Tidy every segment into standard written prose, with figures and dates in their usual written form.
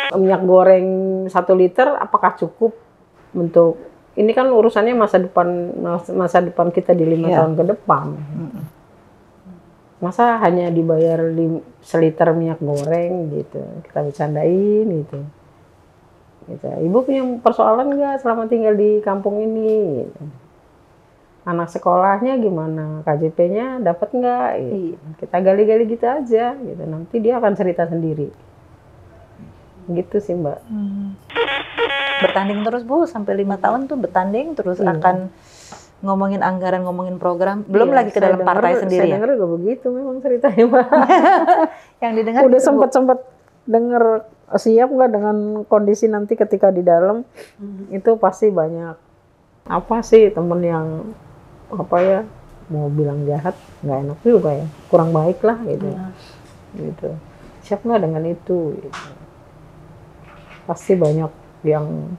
Minyak goreng 1 liter apakah cukup untuk ini kan urusannya masa depan kita di 5 tahun ke depan. Masa hanya dibayar seliter minyak goreng gitu, kita bercandain gitu. Ibu punya persoalan nggak selama tinggal di kampung ini? Gitu. Anak sekolahnya gimana? KJP-nya dapat nggak? Gitu. Kita gali-gali gitu aja, gitu. Nanti dia akan cerita sendiri. Gitu sih Mbak. Bertanding terus Bu, sampai 5 tahun tuh bertanding terus akan ngomongin anggaran, ngomongin program. Belum lagi ke dalam partai sendiri. Saya dengar juga begitu memang ceritanya Mbak. Yang didengar udah sempat dengar. Siap nggak dengan kondisi nanti ketika di dalam itu pasti banyak apa sih temen yang apa ya mau bilang jahat nggak enak juga ya kurang baik lah gitu gitu siap nggak dengan itu gitu. Pasti banyak yang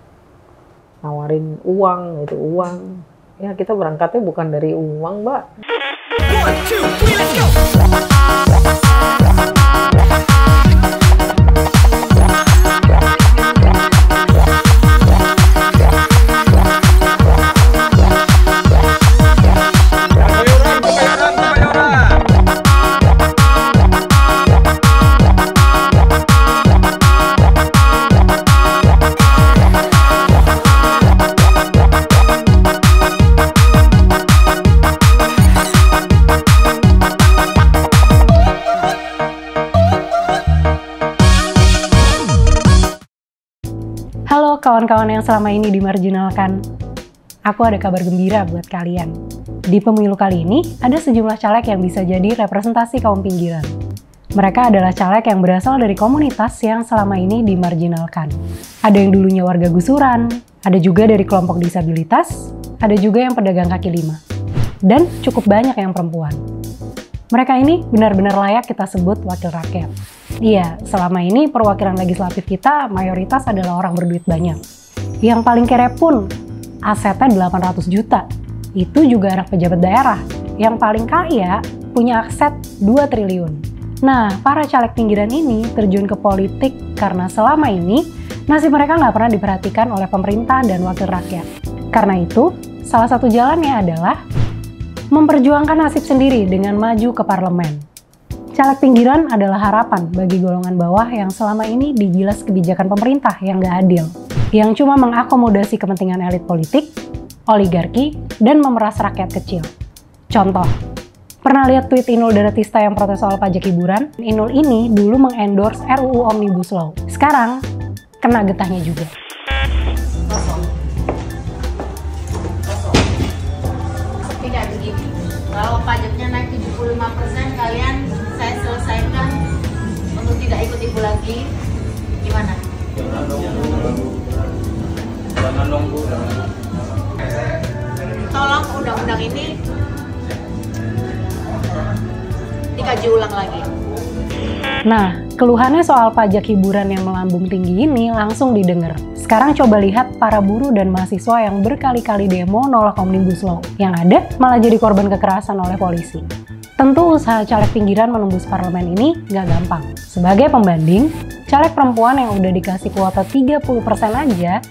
nawarin uang gitu uang ya kita berangkatnya bukan dari uang Mbak. 1, 2, 3, let's go. Halo kawan-kawan yang selama ini dimarginalkan. Aku ada kabar gembira buat kalian. Di pemilu kali ini, ada sejumlah caleg yang bisa jadi representasi kaum pinggiran. Mereka adalah caleg yang berasal dari komunitas yang selama ini dimarginalkan. Ada yang dulunya warga gusuran, ada juga dari kelompok disabilitas, ada juga yang pedagang kaki lima. Dan cukup banyak yang perempuan. Mereka ini benar-benar layak kita sebut wakil rakyat. Iya, selama ini perwakilan legislatif kita mayoritas adalah orang berduit banyak. Yang paling kere pun asetnya 800 juta. Itu juga anak pejabat daerah. Yang paling kaya punya aset 2 triliun. Nah, para caleg pinggiran ini terjun ke politik karena selama ini nasib mereka nggak pernah diperhatikan oleh pemerintah dan wakil rakyat. Karena itu, salah satu jalannya adalah memperjuangkan nasib sendiri dengan maju ke parlemen. Caleg pinggiran adalah harapan bagi golongan bawah yang selama ini digilas kebijakan pemerintah yang nggak adil, yang cuma mengakomodasi kepentingan elit politik, oligarki, dan memeras rakyat kecil. Contoh, pernah lihat tweet Inul Daratista yang protes soal pajak hiburan? Inul ini dulu mengendorse RUU Omnibus Law. Sekarang, kena getahnya juga. Tidak begini. Kalau pajaknya naik 75%, kalian saya selesaikan untuk tidak ikut ibu lagi. Gimana? Jangan nunggu. Tolong undang-undang ini dikaji ulang lagi. Nah, keluhannya soal pajak hiburan yang melambung tinggi ini langsung didengar. Sekarang coba lihat para buruh dan mahasiswa yang berkali-kali demo nolak Omnibus Law. Yang ada malah jadi korban kekerasan oleh polisi. Tentu usaha caleg pinggiran menembus parlemen ini nggak gampang. Sebagai pembanding, caleg perempuan yang udah dikasih kuota 30% aja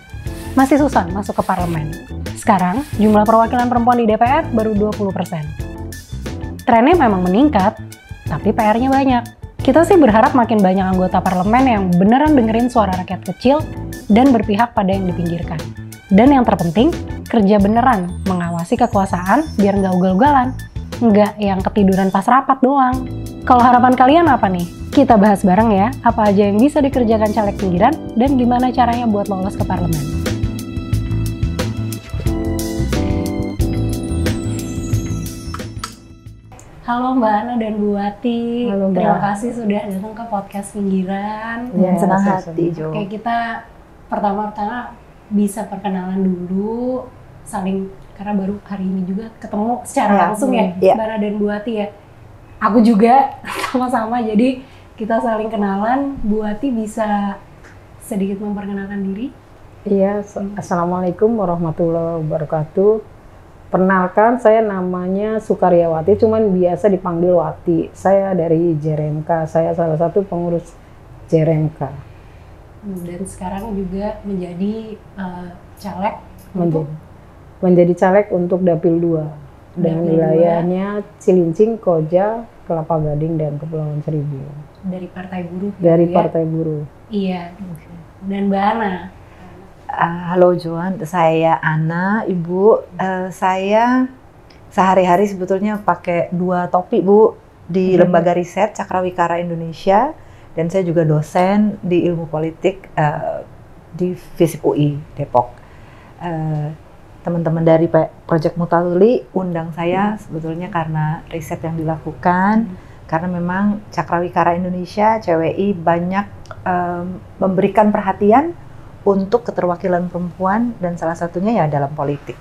masih susah masuk ke parlemen. Sekarang, jumlah perwakilan perempuan di DPR baru 20%. Trennya memang meningkat, tapi PR-nya banyak. Kita sih berharap makin banyak anggota parlemen yang beneran dengerin suara rakyat kecil dan berpihak pada yang dipinggirkan. Dan yang terpenting, kerja beneran mengawasi kekuasaan biar nggak ugal-ugalan. Nggak yang ketiduran pas rapat doang. Kalau harapan kalian apa nih? Kita bahas bareng ya, apa aja yang bisa dikerjakan caleg pinggiran dan gimana caranya buat lolos ke parlemen. Halo Mbak Ana dan Bu Wati. Halo, Mbak. Terima kasih sudah datang ke podcast Pinggiran. Dengan senang hati, Jo. Oke, kita pertama-tama bisa perkenalan dulu, saling karena baru hari ini juga ketemu secara langsung ya, Mbak Ana dan Bu Wati ya. Aku juga sama-sama, jadi kita saling kenalan. Bu Wati bisa sedikit memperkenalkan diri? Iya, Assalamualaikum warahmatullahi wabarakatuh. Perkenalkan, saya namanya Sukaryawati, cuman biasa dipanggil Wati. Saya dari JRMK, saya salah satu pengurus JRMK. dan sekarang juga menjadi caleg untuk menjadi caleg untuk Dapil 2 dengan Dapil 2. wilayahnya Cilincing, Koja, Kelapa Gading dan Kepulauan Seribu. dari Partai Buruh. Dari gitu ya. Partai Buruh. Iya. Dan Mbak Ana. Halo Joan, saya Ana, Ibu. Saya sehari-hari sebetulnya pakai 2 topi Bu di Lembaga Riset Cakrawikara Indonesia, dan saya juga dosen di Ilmu Politik di FISIP UI Depok. Teman-teman dari Project Mutaluli undang saya sebetulnya karena riset yang dilakukan, karena memang Cakrawikara Indonesia CWI banyak memberikan perhatian untuk keterwakilan perempuan, dan salah satunya ya dalam politik.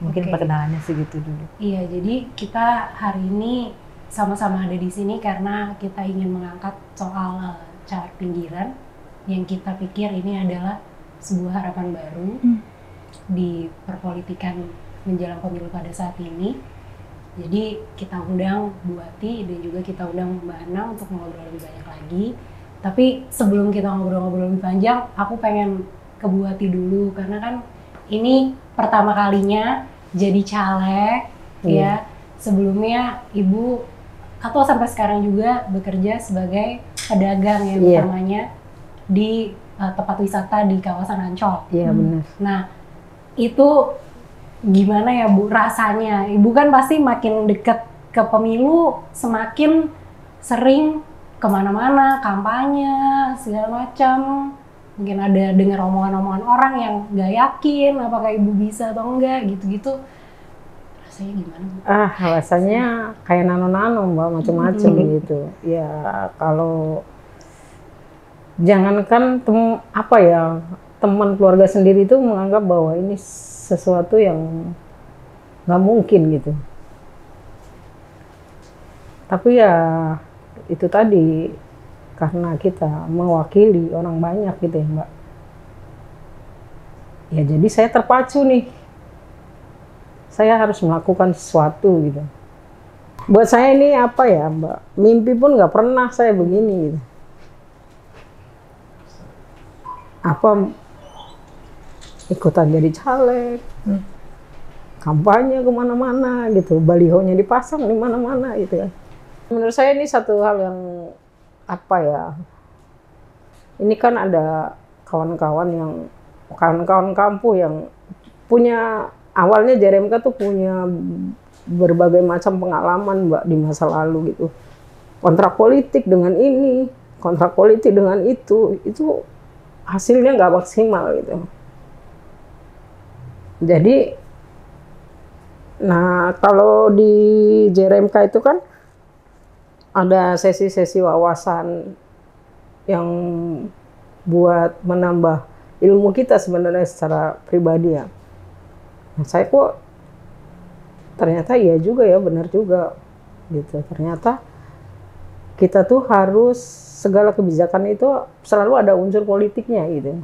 Mungkin perkenalannya segitu dulu. Iya, jadi kita hari ini sama-sama ada di sini karena kita ingin mengangkat soal caleg pinggiran yang kita pikir ini adalah sebuah harapan baru di perpolitikan menjelang pemilu pada saat ini. Jadi kita undang Bu Ati dan juga kita undang Mbak Ana untuk ngobrol lebih banyak lagi. Tapi sebelum kita ngobrol-ngobrol lebih panjang, aku pengen ke Bu Ati dulu karena kan ini pertama kalinya jadi caleg ya. Sebelumnya Ibu atau sampai sekarang juga bekerja sebagai pedagang yang utamanya di tempat wisata di kawasan Ancol. Iya benar. Nah, itu gimana ya Bu rasanya? Ibu kan pasti makin dekat ke pemilu semakin sering kemana-mana, kampanye, segala macam. Mungkin ada dengar omongan-omongan orang yang nggak yakin apakah Ibu bisa atau enggak, gitu-gitu. Rasanya gimana Bu? Rasanya kayak nano-nano Mbak, macam-macam gitu. Ya kalau jangankan teman keluarga sendiri itu menganggap bahwa ini sesuatu yang nggak mungkin gitu. Tapi ya itu tadi, karena kita mewakili orang banyak gitu ya Mbak. Ya jadi saya terpacu nih. Saya harus melakukan sesuatu gitu. Buat saya ini apa ya Mbak, mimpi pun nggak pernah saya begini gitu. Apa ikutan jadi caleg, kampanye kemana-mana gitu, balihonya dipasang di mana-mana gitu kan. Menurut saya ini satu hal yang apa ya, ini kan ada kawan-kawan kampus yang punya, awalnya JRMK tuh punya berbagai macam pengalaman Mbak di masa lalu gitu. Kontrak politik dengan ini, kontrak politik dengan itu hasilnya nggak maksimal gitu. Jadi, nah kalau di JRMK itu kan ada sesi-sesi wawasan yang buat menambah ilmu kita sebenarnya secara pribadi ya. Nah, saya kok ternyata iya juga ya, benar juga gitu. Ternyata kita tuh harus segala kebijakan itu selalu ada unsur politiknya gitu.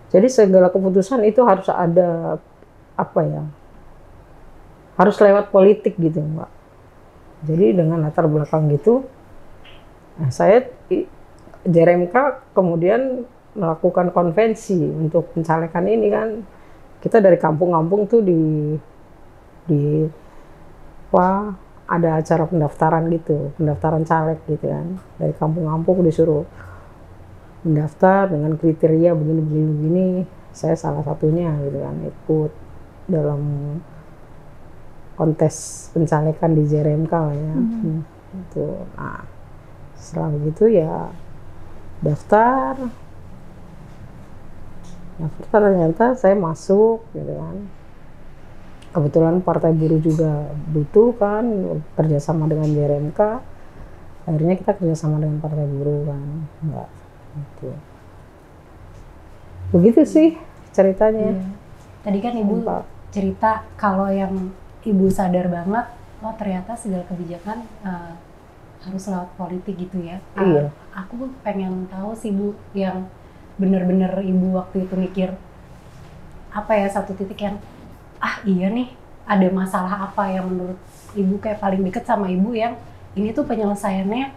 Jadi segala keputusan itu harus ada harus lewat politik gitu Mbak. Jadi dengan latar belakang gitu, nah saya JRMK kemudian melakukan konvensi untuk pencalekan ini kan. Kita dari kampung-kampung tuh ada acara pendaftaran gitu, pendaftaran caleg gitu kan. Dari kampung-kampung disuruh mendaftar dengan kriteria begini. Saya salah satunya gitu kan, ikut dalam kontes pencalekan di JRMK ya. Gitu. Nah, setelah begitu ya daftar, ternyata saya masuk gitu kan. Kebetulan Partai Buruh juga butuh kan kerjasama dengan JRMK. Akhirnya kita kerjasama dengan Partai Buruh kan. Enggak gitu. Begitu sih ceritanya. Tadi kan Ibu cerita kalau yang Ibu sadar banget, oh ternyata segala kebijakan harus lewat politik gitu ya. Iya. Aku pengen tahu sih Bu, yang bener-bener Ibu waktu itu mikir apa ya, satu titik yang iya nih ada masalah apa yang menurut Ibu kayak paling deket sama Ibu yang ini tuh penyelesaiannya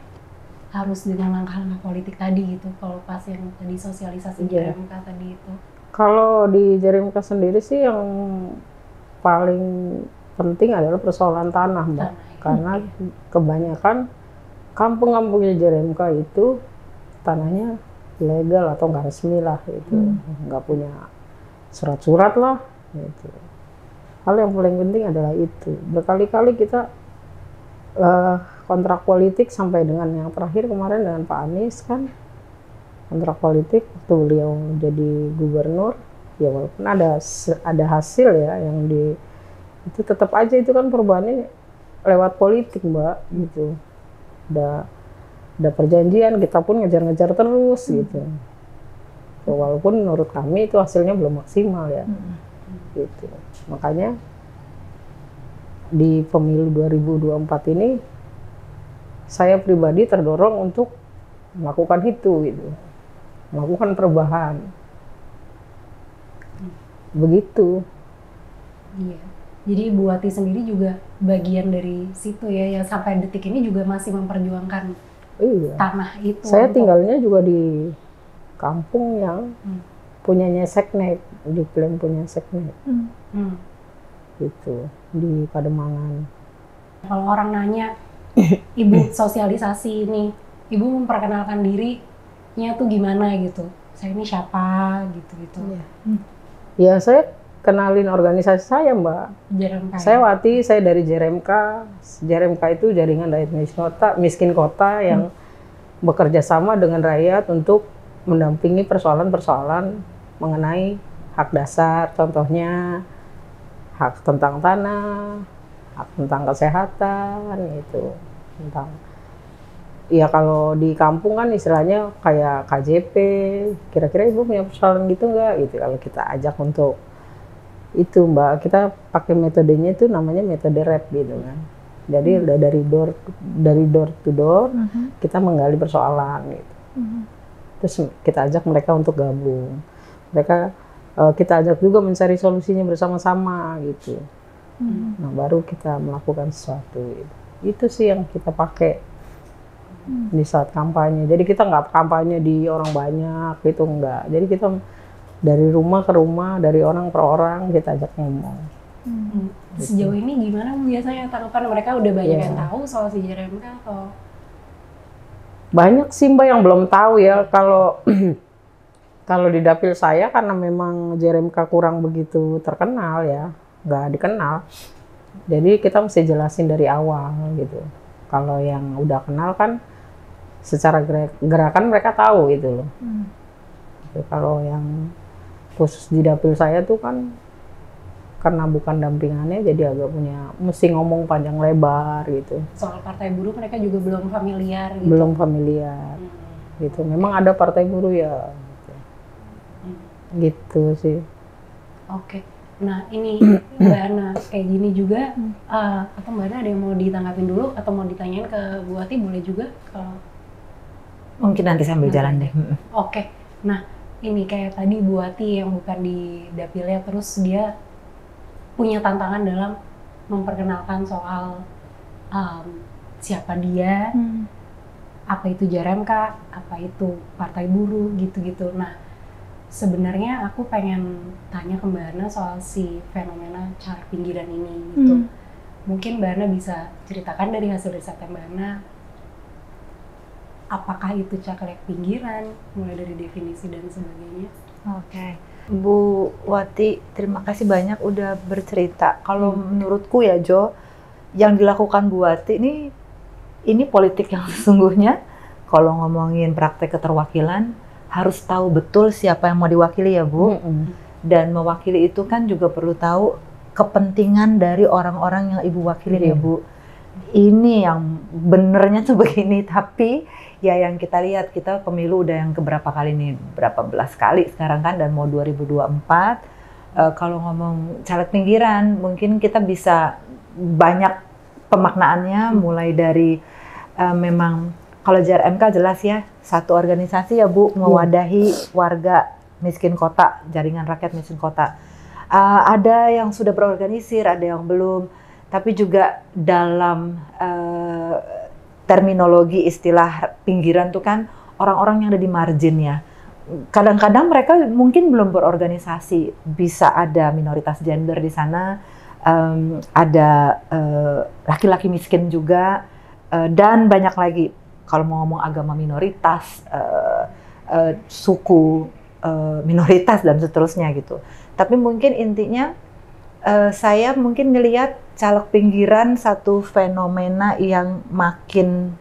harus dengan langkah-langkah politik tadi gitu, kalau pas yang tadi sosialisasi Iya. JRMK tadi itu? Kalau di JRMK sendiri sih yang paling penting adalah persoalan tanah, Mbak. Tanah, ya. Karena kebanyakan kampung-kampungnya JRMK itu tanahnya ilegal atau nggak resmi lah, itu nggak punya surat-surat lah. Gitu. Hal yang paling penting adalah itu. Berkali-kali kita kontrak politik sampai dengan yang terakhir kemarin dengan Pak Anies kan, kontrak politik waktu beliau jadi gubernur, ya walaupun ada hasil ya yang itu tetap aja itu kan perubahannya lewat politik, Mbak, gitu. Ada perjanjian, kita pun ngejar-ngejar terus gitu. So, walaupun menurut kami itu hasilnya belum maksimal ya. Gitu. Makanya di pemilu 2024 ini saya pribadi terdorong untuk melakukan itu gitu. Melakukan perubahan. Begitu. Iya. Jadi Bu Wati sendiri juga bagian dari situ ya, yang sampai detik ini juga masih memperjuangkan Iya. tanah itu. Saya untuk- tinggalnya juga di kampung yang punyanya Seknek, diklaim punya Seknek Hmm. gitu, di Pademangan. Kalau orang nanya, Ibu sosialisasi ini, Ibu memperkenalkan dirinya tuh gimana gitu? Saya ini siapa gitu-gitu. Ya saya kenalin organisasi saya, Mbak. JRMK. Saya Wati, saya dari JRMK. JRMK itu Jaringan Rakyat Miskin Kota yang bekerja sama dengan rakyat untuk mendampingi persoalan-persoalan mengenai hak dasar, contohnya hak tentang tanah, hak tentang kesehatan, itu tentang. Ya kalau di kampung kan istilahnya kayak KJP, kira-kira Ibu punya persoalan gitu nggak? Gitu kalau kita ajak untuk itu, Mbak, kita pakai metodenya itu namanya metode rap gitu kan. Jadi udah dari door to door kita menggali persoalan gitu. Terus kita ajak mereka untuk gabung. Mereka kita ajak juga mencari solusinya bersama-sama gitu. Nah baru kita melakukan sesuatu gitu. Itu sih yang kita pakai di saat kampanye. Jadi kita nggak kampanye di orang banyak gitu, enggak. Jadi kita dari rumah ke rumah, dari orang per orang kita ajak ngomong. Sejauh ini gimana Bu biasanya tanggapan mereka, udah banyak Iya. yang tahu soal si JRMK atau? Banyak sih, Mbak, yang belum tahu ya. Kalau kalau di dapil saya karena memang JRMK kurang begitu terkenal ya, nggak dikenal. Jadi kita mesti jelasin dari awal gitu. Kalau yang udah kenal kan secara gerakan mereka tahu gitu loh. Gitu. Kalau yang khusus di dapil saya tuh kan karena bukan dampingannya jadi agak mesti ngomong panjang lebar gitu. Soal Partai Buruh mereka juga belum familiar gitu. Belum familiar gitu. Memang ada Partai Buruh ya. Gitu sih. Oke. Nah ini Mbak Ana kayak gini juga, atau Mbak Ana ada yang mau ditanggapin dulu atau mau ditanyain ke Bu Wati boleh juga kalau. Mungkin nanti sambil jalan deh. Oke. Nah ini kayak tadi Bu Wati yang bukan di dapilnya, terus dia punya tantangan dalam memperkenalkan soal siapa dia, apa itu JRMK, apa itu Partai Buruh gitu-gitu. Nah sebenarnya aku pengen tanya ke Mbak Ana soal si fenomena caleg pinggiran ini gitu. Mungkin Mbak Ana bisa ceritakan dari hasil risetnya Mbak Ana, apakah itu caleg pinggiran, mulai dari definisi dan sebagainya. Oke. Bu Wati, terima kasih banyak udah bercerita. Kalau menurutku ya Jo, yang dilakukan Bu Wati ini politik yang sesungguhnya. Kalau ngomongin praktek keterwakilan, harus tahu betul siapa yang mau diwakili ya Bu. Dan mewakili itu kan juga perlu tahu kepentingan dari orang-orang yang Ibu wakilin ya Bu. Ini yang benernya tuh begini, tapi ya yang kita lihat, kita pemilu udah yang keberapa kali nih, berapa belas kali sekarang kan, dan mau 2024. Kalau ngomong caleg pinggiran, mungkin kita bisa banyak pemaknaannya, mulai dari memang kalau JRMK jelas ya, satu organisasi ya Bu, mewadahi warga miskin kota, jaringan rakyat miskin kota. Ada yang sudah berorganisir, ada yang belum, tapi juga dalam terminologi istilah pinggiran tuh kan orang-orang yang ada di margin ya. Kadang-kadang mereka mungkin belum berorganisasi, bisa ada minoritas gender di sana, ada laki-laki miskin juga, dan banyak lagi. Kalau mau ngomong agama minoritas, suku minoritas dan seterusnya gitu. Tapi mungkin intinya saya mungkin ngelihat caleg pinggiran satu fenomena yang makin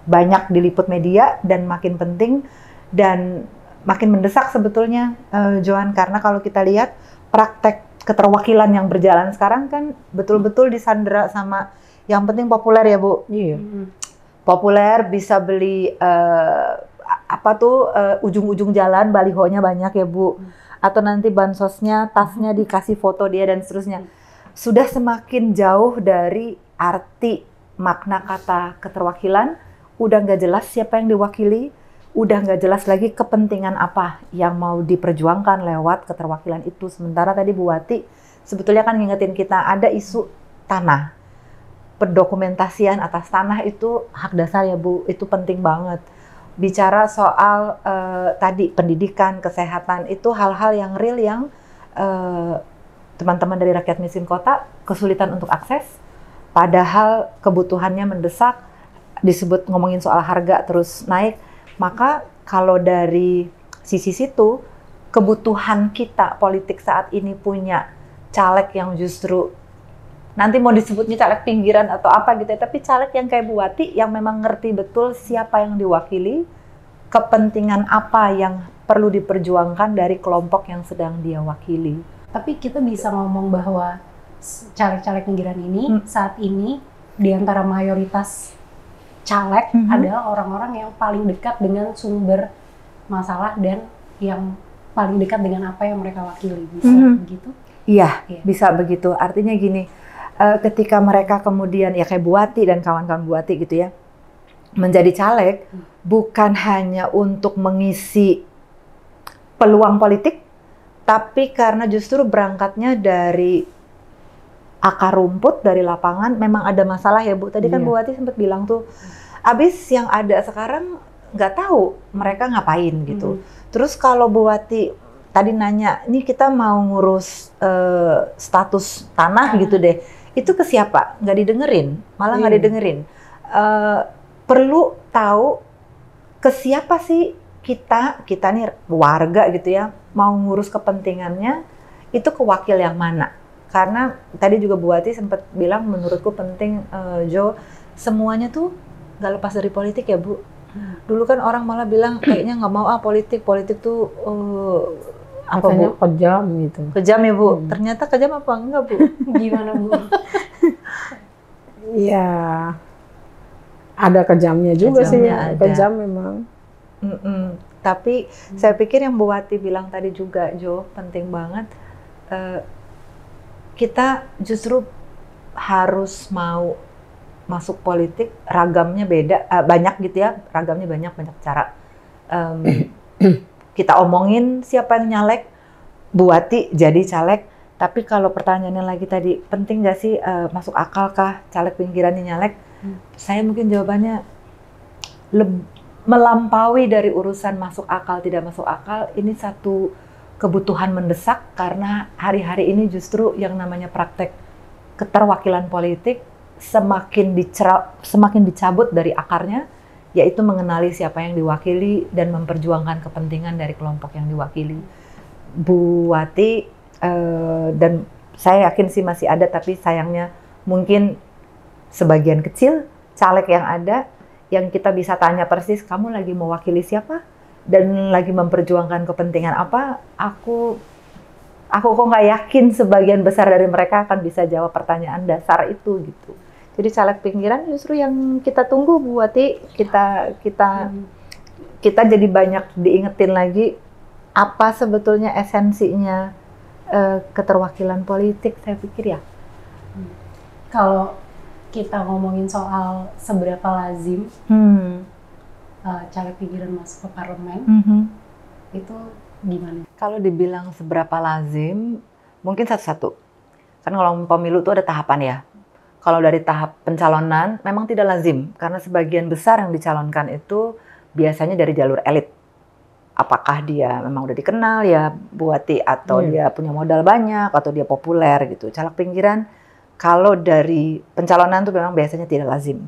banyak diliput media dan makin penting dan makin mendesak sebetulnya, Johan, karena kalau kita lihat praktek keterwakilan yang berjalan sekarang kan betul-betul disandera sama yang penting populer ya Bu. Iya. Populer, bisa beli ujung-ujung jalan balihonya banyak ya Bu, atau nanti bansosnya, tasnya dikasih foto dia dan seterusnya. Sudah semakin jauh dari arti makna kata keterwakilan, udah nggak jelas siapa yang diwakili, udah nggak jelas lagi kepentingan apa yang mau diperjuangkan lewat keterwakilan itu. Sementara tadi Bu Wati sebetulnya kan ngingetin kita ada isu tanah, pendokumentasian atas tanah itu hak dasar ya Bu, itu penting banget. Bicara soal tadi pendidikan, kesehatan, itu hal-hal yang real yang teman-teman dari rakyat miskin kota kesulitan untuk akses, padahal kebutuhannya mendesak, disebut ngomongin soal harga terus naik. Maka kalau dari sisi situ, kebutuhan kita politik saat ini punya caleg yang justru nanti mau disebutnya caleg pinggiran atau apa gitu ya, tapi caleg yang kayak Bu Wati yang memang ngerti betul siapa yang diwakili, kepentingan apa yang perlu diperjuangkan dari kelompok yang sedang dia wakili. Tapi kita bisa ngomong bahwa caleg-caleg pinggiran ini saat ini di antara mayoritas caleg adalah orang-orang yang paling dekat dengan sumber masalah dan yang paling dekat dengan apa yang mereka wakili. Bisa begitu? Iya, bisa begitu. Artinya gini, ketika mereka kemudian ya kayak Bu Wati dan kawan-kawan Bu Wati gitu ya, menjadi caleg bukan hanya untuk mengisi peluang politik, tapi karena justru berangkatnya dari akar rumput, dari lapangan, memang ada masalah ya Bu. Tadi kan Bu Wati sempat bilang tuh, abis yang ada sekarang nggak tahu mereka ngapain gitu. Terus kalau Bu Wati tadi nanya, nih kita mau ngurus status tanah gitu deh, itu ke siapa? Nggak didengerin, malah nggak didengerin. Perlu tahu ke siapa sih kita nih warga gitu ya, mau ngurus kepentingannya, itu ke wakil yang mana? Karena tadi juga Bu Wati sempat bilang menurutku penting, Jo, semuanya tuh nggak lepas dari politik ya Bu. Dulu kan orang malah bilang kayaknya nggak mau politik tuh apa Bu? Kejam gitu. Kejam ya Bu. Ternyata kejam apa enggak Bu? Gimana Bu? Iya, ada kejamnya juga sih. Ada. Kejam memang. Tapi saya pikir yang Bu Wati bilang tadi juga, Jo, penting banget. Kita justru harus mau masuk politik, ragamnya beda, banyak gitu ya, ragamnya banyak cara. Kita omongin siapa yang nyalek, Bu Wati jadi caleg, tapi kalau pertanyaannya lagi tadi, penting nggak sih masuk akal kah caleg pinggiran yang nyalek? Saya mungkin jawabannya melampaui dari urusan masuk akal, tidak masuk akal, ini satu kebutuhan mendesak karena hari-hari ini justru yang namanya praktek keterwakilan politik semakin dicabut dari akarnya, yaitu mengenali siapa yang diwakili dan memperjuangkan kepentingan dari kelompok yang diwakili. Bu Wati dan saya yakin sih masih ada, tapi sayangnya mungkin sebagian kecil caleg yang ada yang kita bisa tanya persis, kamu lagi mewakili siapa dan lagi memperjuangkan kepentingan apa. Aku kok nggak yakin sebagian besar dari mereka akan bisa jawab pertanyaan dasar itu gitu. Jadi caleg pinggiran justru yang kita tunggu Bu Wati, kita jadi banyak diingetin lagi apa sebetulnya esensinya keterwakilan politik, saya pikir ya. Kalau kita ngomongin soal seberapa lazim caleg pinggiran masuk ke parlemen, itu gimana? Kalau dibilang seberapa lazim, mungkin satu-satu. Kan kalau pemilu itu ada tahapan ya. kalau dari tahap pencalonan memang tidak lazim karena sebagian besar yang dicalonkan itu biasanya dari jalur elit. Apakah dia memang udah dikenal ya Bu Wati atau dia punya modal banyak atau dia populer gitu. Caleg pinggiran kalau dari pencalonan tuh memang biasanya tidak lazim.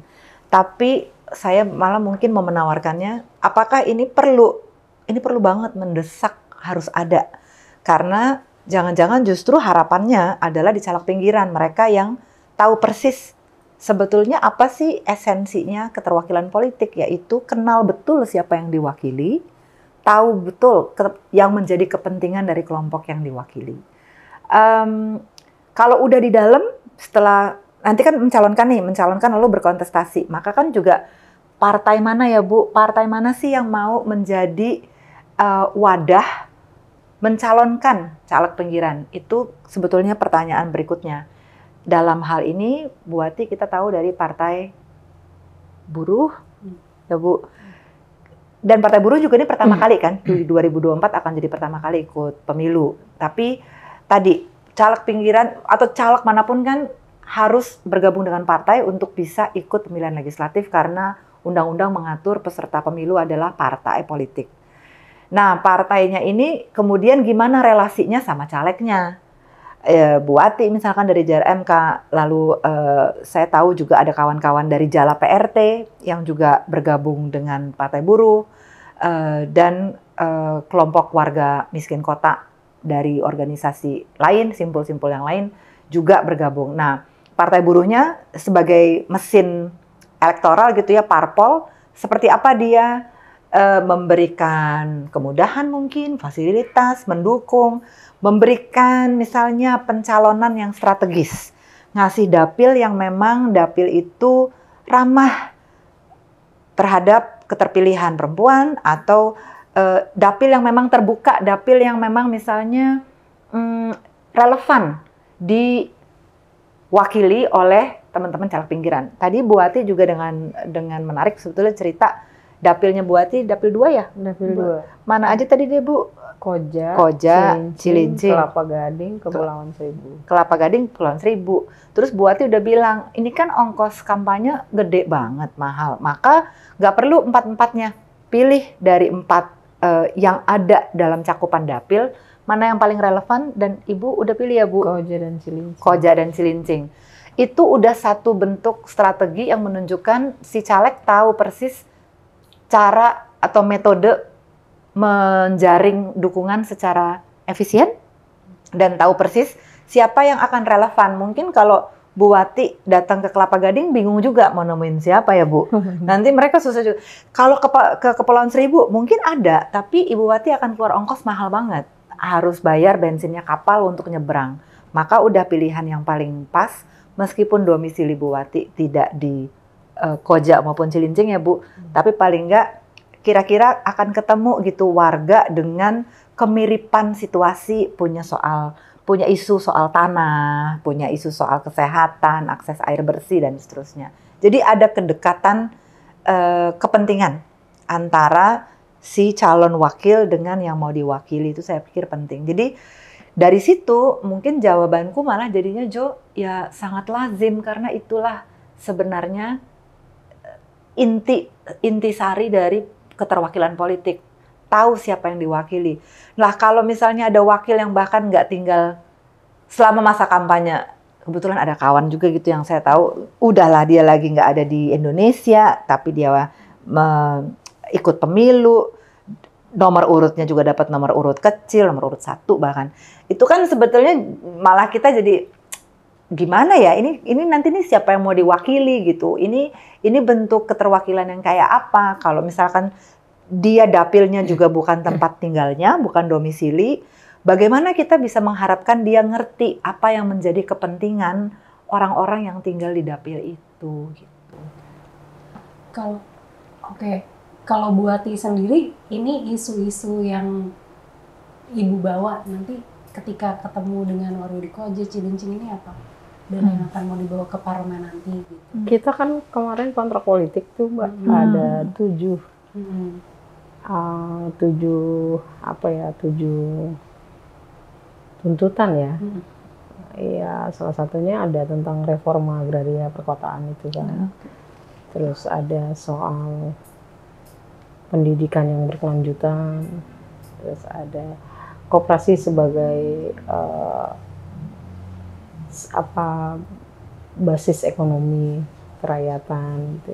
Tapi saya malah mungkin mau menawarkannya, apakah ini perlu banget mendesak harus ada. Karena jangan-jangan justru harapannya adalah di caleg pinggiran mereka yang tahu persis sebetulnya apa sih esensinya keterwakilan politik, yaitu kenal betul siapa yang diwakili, tahu betul yang menjadi kepentingan dari kelompok yang diwakili. Kalau udah di dalam, setelah nanti kan mencalonkan lalu berkontestasi, maka kan juga partai mana ya Bu, partai mana sih yang mau menjadi wadah mencalonkan caleg pinggiran? Itu sebetulnya pertanyaan berikutnya. Dalam hal ini, Bu Wati kita tahu dari Partai Buruh, ya Bu. Dan Partai Buruh juga ini pertama kali kan, di 2024 akan jadi pertama kali ikut pemilu. Tapi tadi, caleg pinggiran atau caleg manapun kan harus bergabung dengan partai untuk bisa ikut pemilihan legislatif karena undang-undang mengatur peserta pemilu adalah partai politik. Nah, partainya ini kemudian gimana relasinya sama calegnya? Bu Wati misalkan dari JRMK, lalu saya tahu juga ada kawan-kawan dari Jala PRT yang juga bergabung dengan Partai Buruh, dan kelompok warga miskin kota dari organisasi lain, simpul-simpul yang lain juga bergabung. Nah, Partai Buruhnya sebagai mesin elektoral gitu ya, parpol, seperti apa dia memberikan kemudahan mungkin, fasilitas, mendukung, memberikan misalnya pencalonan yang strategis, ngasih dapil yang memang dapil itu ramah terhadap keterpilihan perempuan atau dapil yang memang terbuka, dapil yang memang misalnya relevan diwakili oleh teman-teman caleg pinggiran. Tadi Bu Wati juga dengan menarik sebetulnya cerita dapilnya Bu Wati, dapil 2 ya? Dapil 2. Mana aja tadi dia Bu? Koja, Cilincing, Kelapa Gading, Kepulauan Seribu. Kelapa Gading, Kepulauan Seribu. Terus Bu Wati udah bilang, ini kan ongkos kampanye gede banget, mahal. Maka nggak perlu 4-4-nya. Pilih dari 4 yang ada dalam cakupan dapil, mana yang paling relevan, dan Ibu udah pilih ya Bu? Koja dan Cilincing. Koja dan Cilincing. Itu udah satu bentuk strategi yang menunjukkan si caleg tahu persis cara atau metode menjaring dukungan secara efisien dan tahu persis siapa yang akan relevan. Mungkin kalau Bu Wati datang ke Kelapa Gading bingung juga mau nemuin siapa ya Bu. Nanti mereka susah juga. Kalau ke Kepulauan Seribu mungkin ada, tapi Ibu Wati akan keluar ongkos mahal banget. Harus bayar bensinnya kapal untuk nyebrang. Maka udah pilihan yang paling pas, meskipun domisili Bu Wati tidak di Koja maupun Cilincing ya Bu, tapi paling enggak kira-kira akan ketemu gitu warga dengan kemiripan situasi, punya isu soal tanah, punya isu soal kesehatan, akses air bersih dan seterusnya. Jadi ada kedekatan kepentingan antara si calon wakil dengan yang mau diwakili, itu saya pikir penting. Jadi dari situ mungkin jawabanku malah jadinya Jo, ya sangat lazim karena itulah sebenarnya intisari dari keterwakilan politik. Tahu siapa yang diwakili. Nah kalau misalnya ada wakil yang bahkan nggak tinggal selama masa kampanye, kebetulan ada kawan juga gitu yang saya tahu, udahlah dia lagi nggak ada di Indonesia, tapi dia ikut pemilu, nomor urutnya juga dapat nomor urut kecil, nomor urut 1 bahkan. Itu kan sebetulnya malah kita jadi gimana ya, ini nanti nih siapa yang mau diwakili gitu. Ini bentuk keterwakilan yang kayak apa? Kalau misalkan dia dapilnya juga bukan tempat tinggalnya, bukan domisili, bagaimana kita bisa mengharapkan dia ngerti apa yang menjadi kepentingan orang-orang yang tinggal di dapil itu gitu. Kalau Bu Wati sendiri, ini isu-isu yang Ibu bawa nanti ketika ketemu dengan warga di Koja, Cilincing ini apa? Dan yang akan mau dibawa ke parlemen nanti gitu. Kita kan kemarin kontrak politik tuh Mbak, ada 7 tuntutan ya. Iya, salah satunya ada tentang reforma agraria perkotaan itu kan. Terus ada soal pendidikan yang berkelanjutan. Terus ada koperasi sebagai basis ekonomi kerakyatan gitu.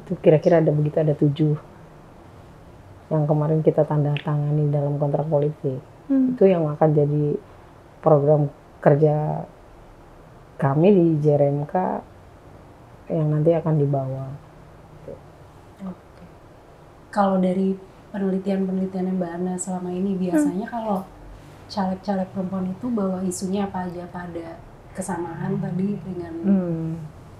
Itu kira-kira ada begitu, ada 7 yang kemarin kita tanda tangani dalam kontrak politik. Itu yang akan jadi program kerja kami di JRMK yang nanti akan dibawa. Kalau dari penelitian-penelitian Mbak Ana selama ini biasanya kalau caleg-caleg perempuan itu bawa isunya apa aja, pada kesamaan tadi dengan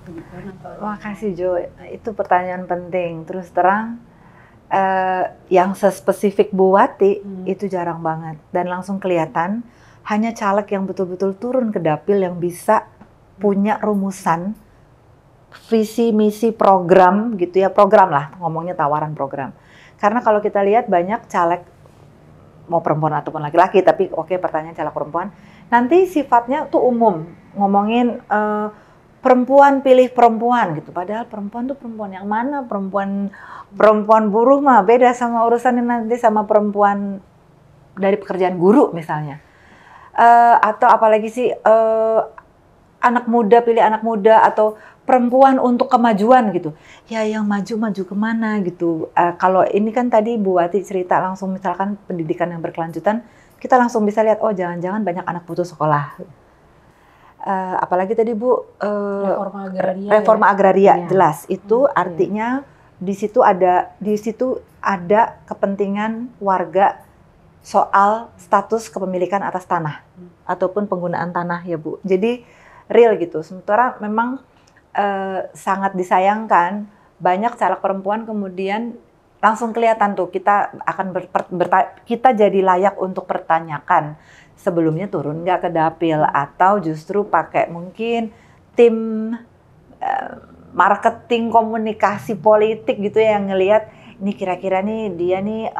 perempuan atau? Makasih Jo, itu pertanyaan penting. Terus terang, yang sespesifik Bu Wati itu jarang banget dan langsung kelihatan. Hanya caleg yang betul-betul turun ke dapil yang bisa punya rumusan visi misi program gitu ya, program lah, ngomongnya tawaran program. Karena kalau kita lihat banyak caleg mau perempuan ataupun laki-laki, tapi oke, pertanyaan caleg perempuan nanti sifatnya tuh umum, ngomongin perempuan pilih perempuan gitu. Padahal perempuan tuh perempuan yang mana? Perempuan buruh mah beda sama urusannya nanti sama perempuan dari pekerjaan guru misalnya. Atau apalagi sih anak muda pilih anak muda atau perempuan untuk kemajuan gitu. Ya yang maju kemana gitu. Kalau ini kan tadi Bu Wati cerita langsung misalkan pendidikan yang berkelanjutan, kita langsung bisa lihat oh jangan-jangan banyak anak putus sekolah. Apalagi tadi Bu reforma agraria ya. Jelas itu artinya di situ ada kepentingan warga soal status kepemilikan atas tanah ataupun penggunaan tanah ya Bu. Jadi real gitu. Sementara memang sangat disayangkan banyak caleg perempuan kemudian langsung kelihatan tuh kita akan kita jadi layak untuk pertanyakan sebelumnya turun nggak ke dapil atau justru pakai mungkin tim marketing komunikasi politik gitu ya yang ngelihat ini kira-kira nih dia nih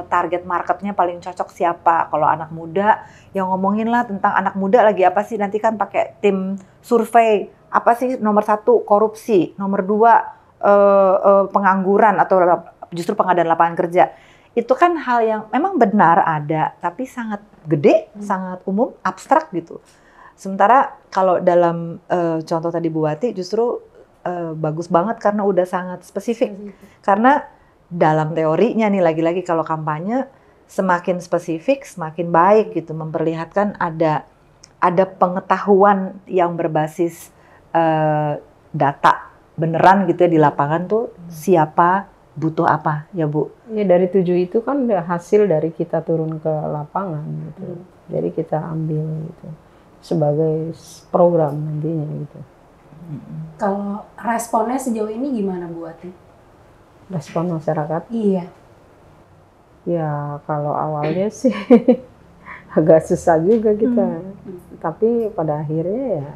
target marketnya paling cocok siapa. Kalau anak muda yang ngomongin lah tentang anak muda lagi apa sih, nanti kan pakai tim survei apa sih nomor 1 korupsi, nomor 2 pengangguran atau justru pengadaan lapangan kerja. Itu kan hal yang memang benar ada tapi sangat gede, sangat umum, abstrak gitu. Sementara kalau dalam contoh tadi Bu Wati justru bagus banget karena udah sangat spesifik. Karena dalam teorinya nih lagi-lagi kalau kampanye semakin spesifik semakin baik gitu, memperlihatkan ada pengetahuan yang berbasis data beneran gitu ya di lapangan tuh siapa butuh apa ya Bu. Ya dari 7 itu kan hasil dari kita turun ke lapangan gitu. Jadi kita ambil gitu sebagai program nantinya gitu. Kalau responnya sejauh ini gimana Bu Wati? Respon masyarakat? Iya. Ya kalau awalnya sih agak susah juga kita. Tapi pada akhirnya ya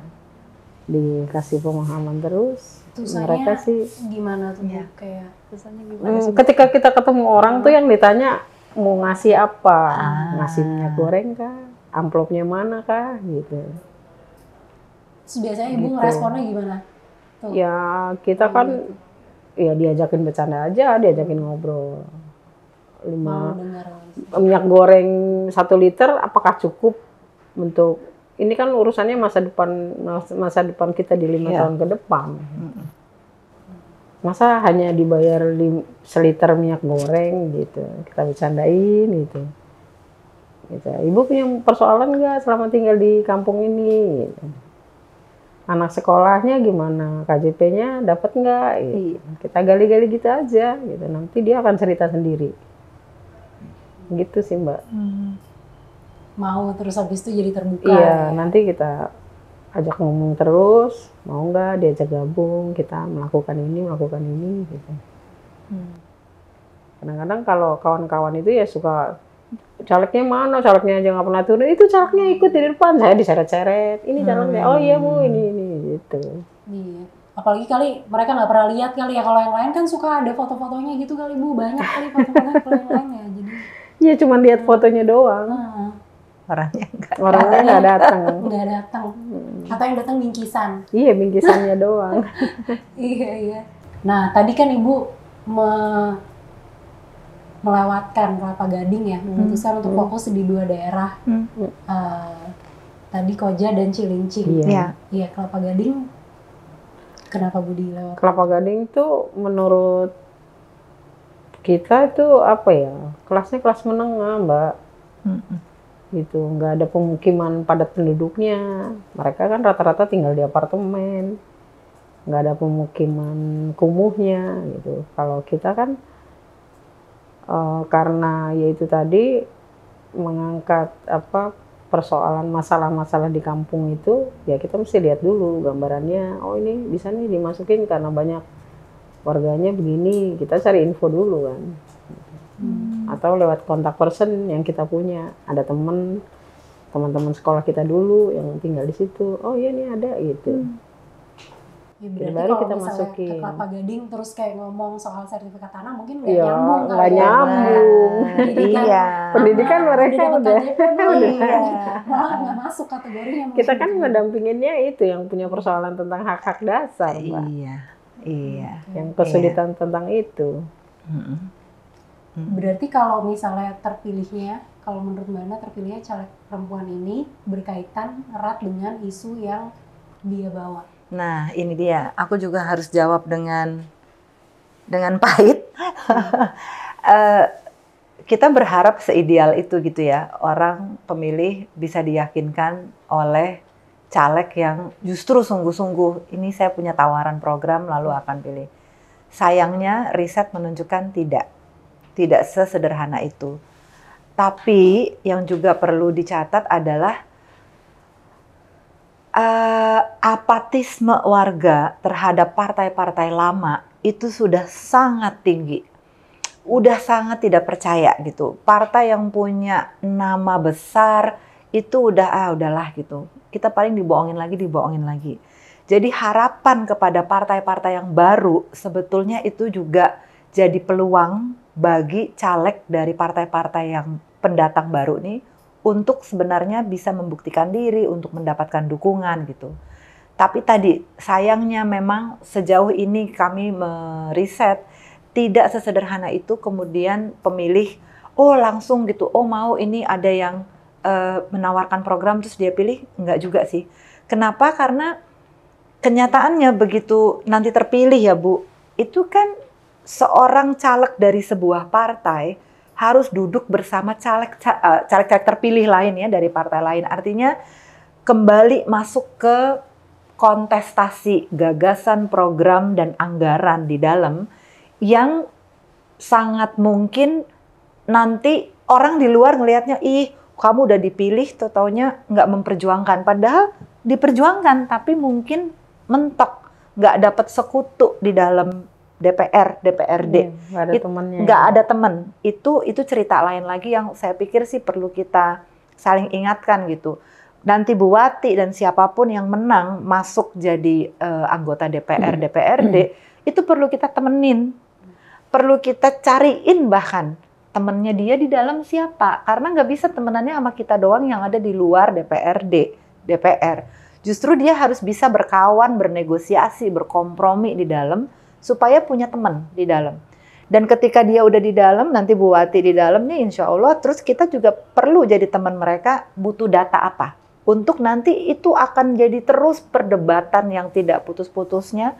dikasih pemahaman terus. Susahnya mereka sih gimana tuh ya. Kayak susahnya gimana? Ketika kita ketemu orang tuh yang ditanya mau ngasih apa? Ngasih minyak goreng kah? Amplopnya mana kah? Gitu. Terus biasanya Ibu ngeresponnya gimana? Tuh. Ya kita kan ya diajakin bercanda aja, diajakin ngobrol. Minyak goreng 1 liter apakah cukup untuk ini kan urusannya masa depan kita di 5 tahun ke depan. Masa hanya dibayar 1 liter minyak goreng gitu, kita bercandain gitu. Ibu punya persoalan nggak selama tinggal di kampung ini? Gitu. Anak sekolahnya gimana? KJP-nya dapat nggak? Gitu. Kita gali-gali gitu aja. Gitu. Nanti dia akan cerita sendiri. Gitu sih Mbak. Mau terus habis itu jadi terbuka. Iya, nanti kita ajak ngomong terus. Mau nggak diajak gabung? Kita melakukan ini gitu. Kadang-kadang kalau kawan-kawan itu ya suka calegnya mana, calegnya aja nggak pernah turun, itu calegnya ikut di depan, saya diseret-seret, ini calegnya, oh iya Bu, ini gitu. Iya. Apalagi kali mereka nggak pernah lihat kali ya, kalau yang lain kan suka ada foto-fotonya gitu kali Bu, banyak kali foto-fotonya kalau yang lain ya, jadi. Iya cuma lihat fotonya doang. orangnya enggak. Orangnya nggak datang. Nggak datang. Atau yang datang bingkisan. Iya, bingkisannya doang. Iya, iya. Nah, tadi kan Ibu melewatkan Kelapa Gading ya, memutuskan untuk fokus di 2 daerah. Tadi Koja dan Cilincing. Iya. Iya, Kelapa Gading. Kenapa Bu dilewat? Kelapa Gading tuh menurut kita itu apa ya? Kelasnya kelas menengah, Mbak. Gitu, nggak ada pemukiman padat penduduknya. Mereka kan rata-rata tinggal di apartemen, nggak ada pemukiman kumuhnya gitu. Kalau kita kan karena yaitu tadi mengangkat persoalan masalah-masalah di kampung itu, ya kita mesti lihat dulu gambarannya. Oh, ini bisa nih dimasukin karena banyak warganya begini. Kita cari info dulu kan. Atau lewat kontak person yang kita punya. Ada teman-teman sekolah kita dulu yang tinggal di situ. Oh iya, nih ada gitu. Ya, berarti baru kalau kita misalnya masukin. ke Kelapa Gading terus kayak ngomong soal sertifikat tanah mungkin nggak Iya, nyambung nggak kali ya. nyambung. Iya. Pendidikan mereka udah. Iya. Malah nggak masuk kategorinya. Kita mungkin kan gitu. mendampinginnya itu yang punya persoalan tentang hak-hak dasar, Mbak. Iya. Yang kesulitan tentang itu. Berarti kalau misalnya terpilihnya, kalau menurut Mbak Ana terpilihnya caleg perempuan ini berkaitan erat dengan isu yang dia bawa. Nah, ini dia. Aku juga harus jawab dengan pahit. Kita berharap seideal itu gitu ya. Orang pemilih bisa diyakinkan oleh caleg yang justru sungguh-sungguh, ini saya punya tawaran program lalu akan pilih. Sayangnya riset menunjukkan tidak sesederhana itu. Tapi yang juga perlu dicatat adalah apatisme warga terhadap partai-partai lama itu sudah sangat tinggi. Udah sangat tidak percaya gitu. Partai yang punya nama besar itu udahlah gitu. Kita paling dibohongin lagi. Jadi harapan kepada partai-partai yang baru sebetulnya itu juga jadi peluang bagi caleg dari partai-partai yang pendatang baru nih untuk sebenarnya bisa membuktikan diri, untuk mendapatkan dukungan gitu. Tapi tadi sayangnya memang sejauh ini kami meriset tidak sesederhana itu kemudian pemilih langsung gitu, mau ini ada yang menawarkan program terus dia pilih, enggak juga sih. Kenapa? Karena kenyataannya begitu nanti terpilih ya Bu, itu kan seorang caleg dari sebuah partai harus duduk bersama caleg-caleg terpilih lain ya dari partai lain. Artinya kembali masuk ke kontestasi gagasan, program, dan anggaran di dalam yang sangat mungkin nanti orang di luar ngelihatnya, ih kamu udah dipilih, taunya nggak memperjuangkan. Padahal diperjuangkan, tapi mungkin mentok, nggak dapat sekutu di dalam DPR, DPRD. Nggak ada temannya. Nggak ada teman. Itu cerita lain lagi yang saya pikir sih perlu kita saling ingatkan gitu. Nanti Bu Wati dan siapapun yang menang masuk jadi anggota DPR, DPRD, itu perlu kita temenin. Perlu kita cariin bahkan temennya dia di dalam siapa. Karena nggak bisa temenannya sama kita doang yang ada di luar DPRD, DPR. Justru dia harus bisa berkawan, bernegosiasi, berkompromi di dalam supaya punya teman di dalam. Dan ketika dia udah di dalam, nanti Bu Wati di dalamnya insya Allah, terus kita juga perlu jadi teman mereka, butuh data apa. Untuk nanti itu akan jadi terus perdebatan yang tidak putus-putusnya.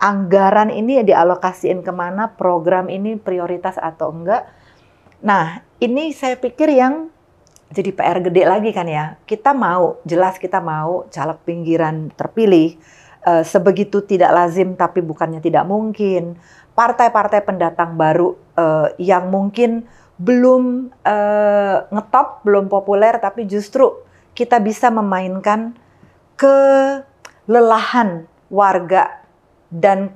Anggaran ini dialokasiin kemana, program ini prioritas atau enggak. Nah, ini saya pikir yang jadi PR gede lagi kan ya. Kita mau, jelas kita mau caleg pinggiran terpilih. Sebegitu tidak lazim tapi bukannya tidak mungkin. Partai-partai pendatang baru yang mungkin belum ngetop, belum populer, tapi justru kita bisa memainkan kelelahan warga dan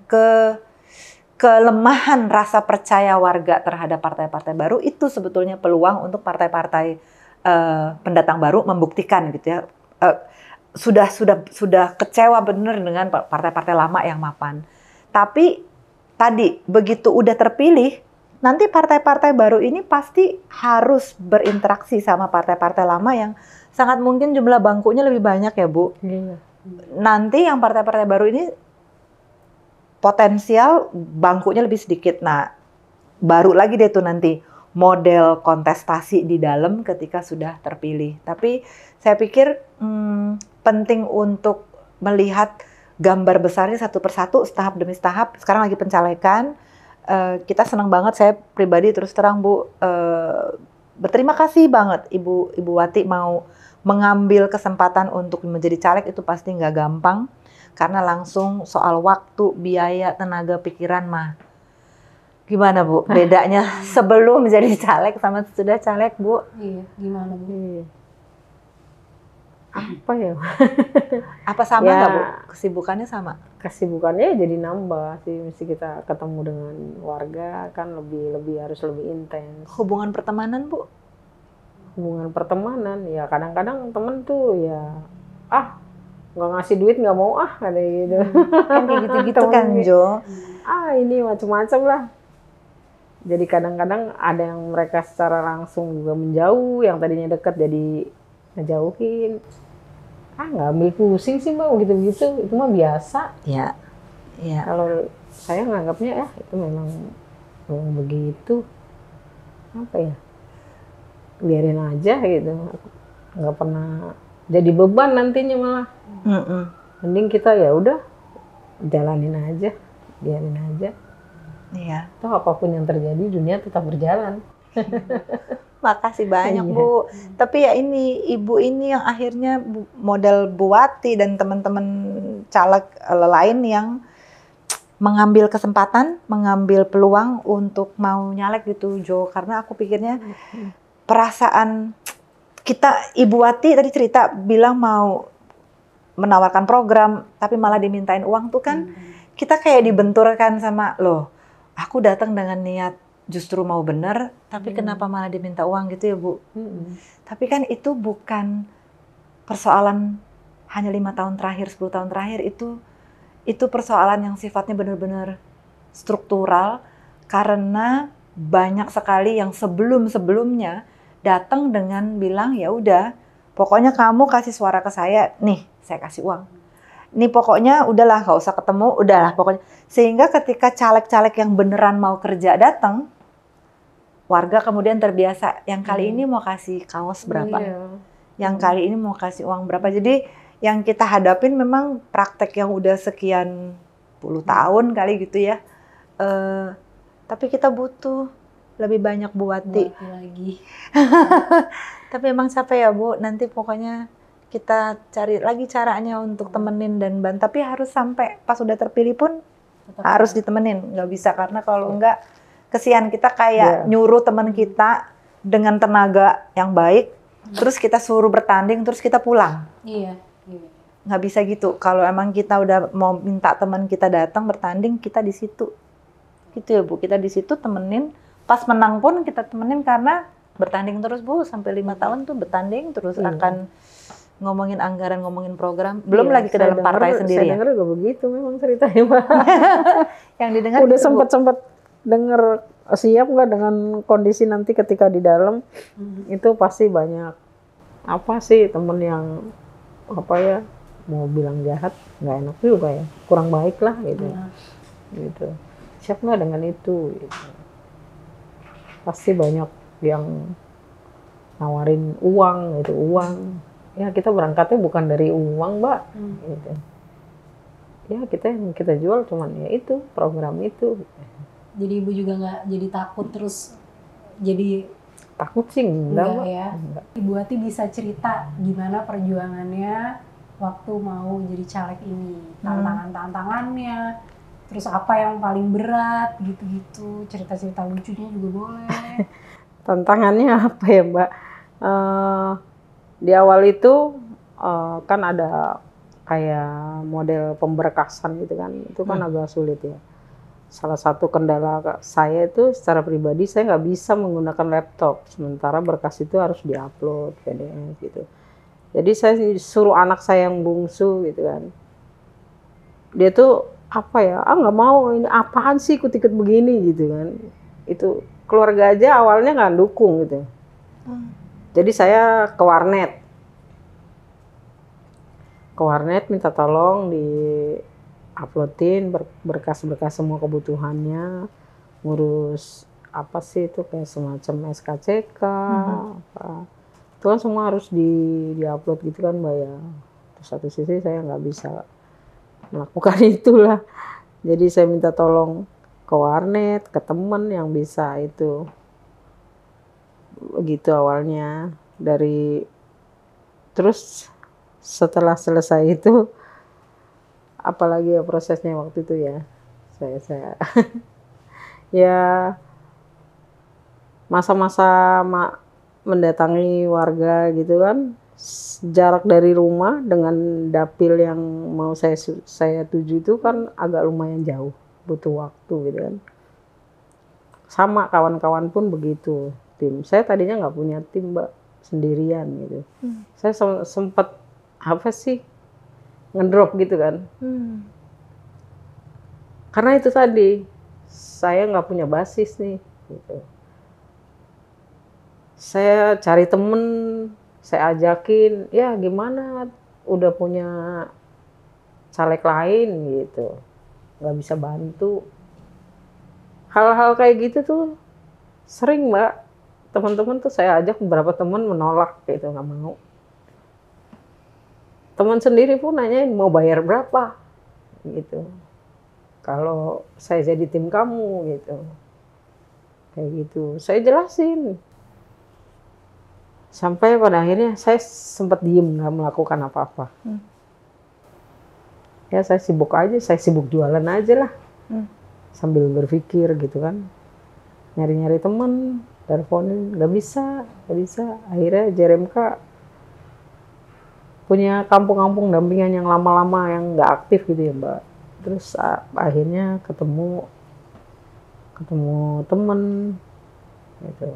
kelemahan rasa percaya warga terhadap partai-partai baru. Itu sebetulnya peluang untuk partai-partai pendatang baru membuktikan gitu ya. Sudah kecewa bener dengan partai-partai lama yang mapan. Tapi tadi begitu udah terpilih, nanti partai-partai baru ini pasti harus berinteraksi sama partai-partai lama yang sangat mungkin jumlah bangkunya lebih banyak ya Bu. Iya. Nanti yang partai-partai baru ini potensial bangkunya lebih sedikit. Nah, baru lagi deh tuh nanti model kontestasi di dalam ketika sudah terpilih. Tapi saya pikir penting untuk melihat gambar besarnya satu persatu, tahap demi tahap. Sekarang lagi pencalekan. Kita senang banget, saya pribadi terus terang Bu, berterima kasih banget Ibu Wati mau mengambil kesempatan untuk menjadi caleg. Itu pasti nggak gampang, karena langsung soal waktu, biaya, tenaga, pikiran mah. Gimana Bu, bedanya sebelum menjadi caleg sama sudah caleg Bu? Iya, gimana Bu? Iya. Apa ya? Apa sama Ya. nggak Bu? Kesibukannya sama? Kesibukannya jadi nambah sih, mesti kita ketemu dengan warga kan harus lebih intens. Hubungan pertemanan Bu? Hubungan pertemanan ya kadang-kadang temen tuh ya nggak ngasih duit nggak mau ada gitu. Kan kayak gitu-gitu kan Jo? Ini macam-macam lah. Jadi kadang-kadang ada yang mereka secara langsung juga menjauh, yang tadinya dekat jadi ngejauhin. Nggak ambil pusing sih Mbak, gitu-gitu, itu mah biasa. Ya, ya. Kalau saya nganggapnya itu memang begitu. Apa ya? Biarin aja gitu. Nggak pernah jadi beban nantinya malah. Mending kita ya udah jalanin aja, biarin aja. Iya. Toh apapun yang terjadi dunia tetap berjalan. Makasih banyak Iya. Bu. Tapi ya ini Ibu ini yang akhirnya model Bu Wati dan teman-teman caleg lain yang mengambil kesempatan, mengambil peluang untuk mau nyalek gitu Jo. Karena aku pikirnya perasaan kita, Ibu Wati tadi cerita bilang mau menawarkan program tapi malah dimintain uang tuh kan kita kayak dibenturkan sama loh. Aku datang dengan niat justru mau benar, tapi kenapa malah diminta uang gitu ya Bu? Tapi kan itu bukan persoalan hanya 5 tahun terakhir, 10 tahun terakhir, itu persoalan yang sifatnya benar-benar struktural, karena banyak sekali yang sebelum-sebelumnya datang dengan bilang ya udah, pokoknya kamu kasih suara ke saya, nih saya kasih uang. Nih pokoknya udahlah nggak usah ketemu, udahlah pokoknya. Sehingga ketika caleg-caleg yang beneran mau kerja datang, warga kemudian terbiasa, yang kali ini mau kasih kaos berapa, yang kali ini mau kasih uang berapa. Jadi yang kita hadapin memang praktek yang udah sekian puluh tahun kali gitu ya. Tapi kita butuh lebih banyak Bu Wati. Lagi. Tapi emang capek ya Bu, nanti pokoknya kita cari lagi caranya untuk temenin dan bantu. Tapi harus sampai pas udah terpilih pun harus ditemenin, nggak bisa, karena kalau enggak kesian kita kayak nyuruh teman kita dengan tenaga yang baik, terus kita suruh bertanding, terus kita pulang. Iya. Nggak bisa gitu. Kalau emang kita udah mau minta teman kita datang bertanding, kita di situ. Gitu ya Bu, kita di situ temenin. Pas menang pun kita temenin karena bertanding terus Bu, sampai 5 tahun tuh bertanding terus akan ngomongin anggaran, ngomongin program, belum lagi ke dalam partai sendiri ya. Saya dengar juga begitu memang ceritanya Mbak. Yang didengar Udah gitu, Bu. sempet denger, siap nggak dengan kondisi nanti ketika di dalam itu pasti banyak temen yang mau bilang jahat, nggak enak juga ya, kurang baik lah gitu. Gitu. Siap nggak dengan itu? Gitu. Pasti banyak yang nawarin uang uang. Ya kita berangkatnya bukan dari uang Mbak. Gitu. Ya kita jual cuman ya itu program itu. Jadi Ibu juga nggak jadi takut terus jadi Takut sih enggak Mbak. ya. Enggak. Ibu Wati bisa cerita gimana perjuangannya waktu mau jadi caleg ini, tantangannya, terus apa yang paling berat gitu-gitu, cerita-cerita lucunya juga boleh. Tantangannya apa ya Mbak? Di awal itu kan ada kayak model pemberkasan gitu kan, itu kan agak sulit ya. Salah satu kendala saya itu secara pribadi, saya nggak bisa menggunakan laptop, sementara berkas itu harus diupload PDF gitu. Jadi saya suruh anak saya yang bungsu gitu kan, dia tuh nggak mau, ini apaan sih ikut-ikut begini gitu kan. itu keluarga aja awalnya nggak dukung gitu. Jadi saya ke warnet minta tolong di uploadin berkas-berkas semua kebutuhannya, ngurus apa sih itu kayak semacam SKCK, apa. Itu kan semua harus di-upload gitu kan Mbak ya. Terus satu sisi saya nggak bisa melakukan itulah. Jadi saya minta tolong ke warnet, ke temen yang bisa itu. Begitu awalnya. Terus setelah selesai itu, apalagi ya prosesnya waktu itu ya, saya ya masa-masa mendatangi warga gitu kan, jarak dari rumah dengan dapil yang mau saya tuju itu kan agak lumayan jauh, butuh waktu gitu kan. Sama kawan-kawan pun begitu, tim. Saya tadinya nggak punya tim Mbak, sendirian gitu. Saya sempat apa sih ngedrop gitu kan. Karena itu tadi saya nggak punya basis nih gitu. Saya cari temen, saya ajakin, ya gimana udah punya caleg lain gitu, nggak bisa bantu. Hal-hal kayak gitu tuh sering Mbak, teman-teman tuh saya ajak, beberapa teman menolak gitu, nggak mau. Teman sendiri pun nanyain mau bayar berapa gitu, kalau saya jadi tim kamu gitu, kayak gitu. Saya jelasin. Sampai pada akhirnya saya sempat diem, nggak melakukan apa-apa. Ya saya sibuk aja, saya sibuk jualan aja lah. Sambil berpikir gitu kan. Nyari-nyari temen, teleponin, nggak bisa. Akhirnya JRMK punya kampung-kampung dampingan yang lama-lama yang nggak aktif gitu ya Mbak. Terus akhirnya ketemu temen gitu.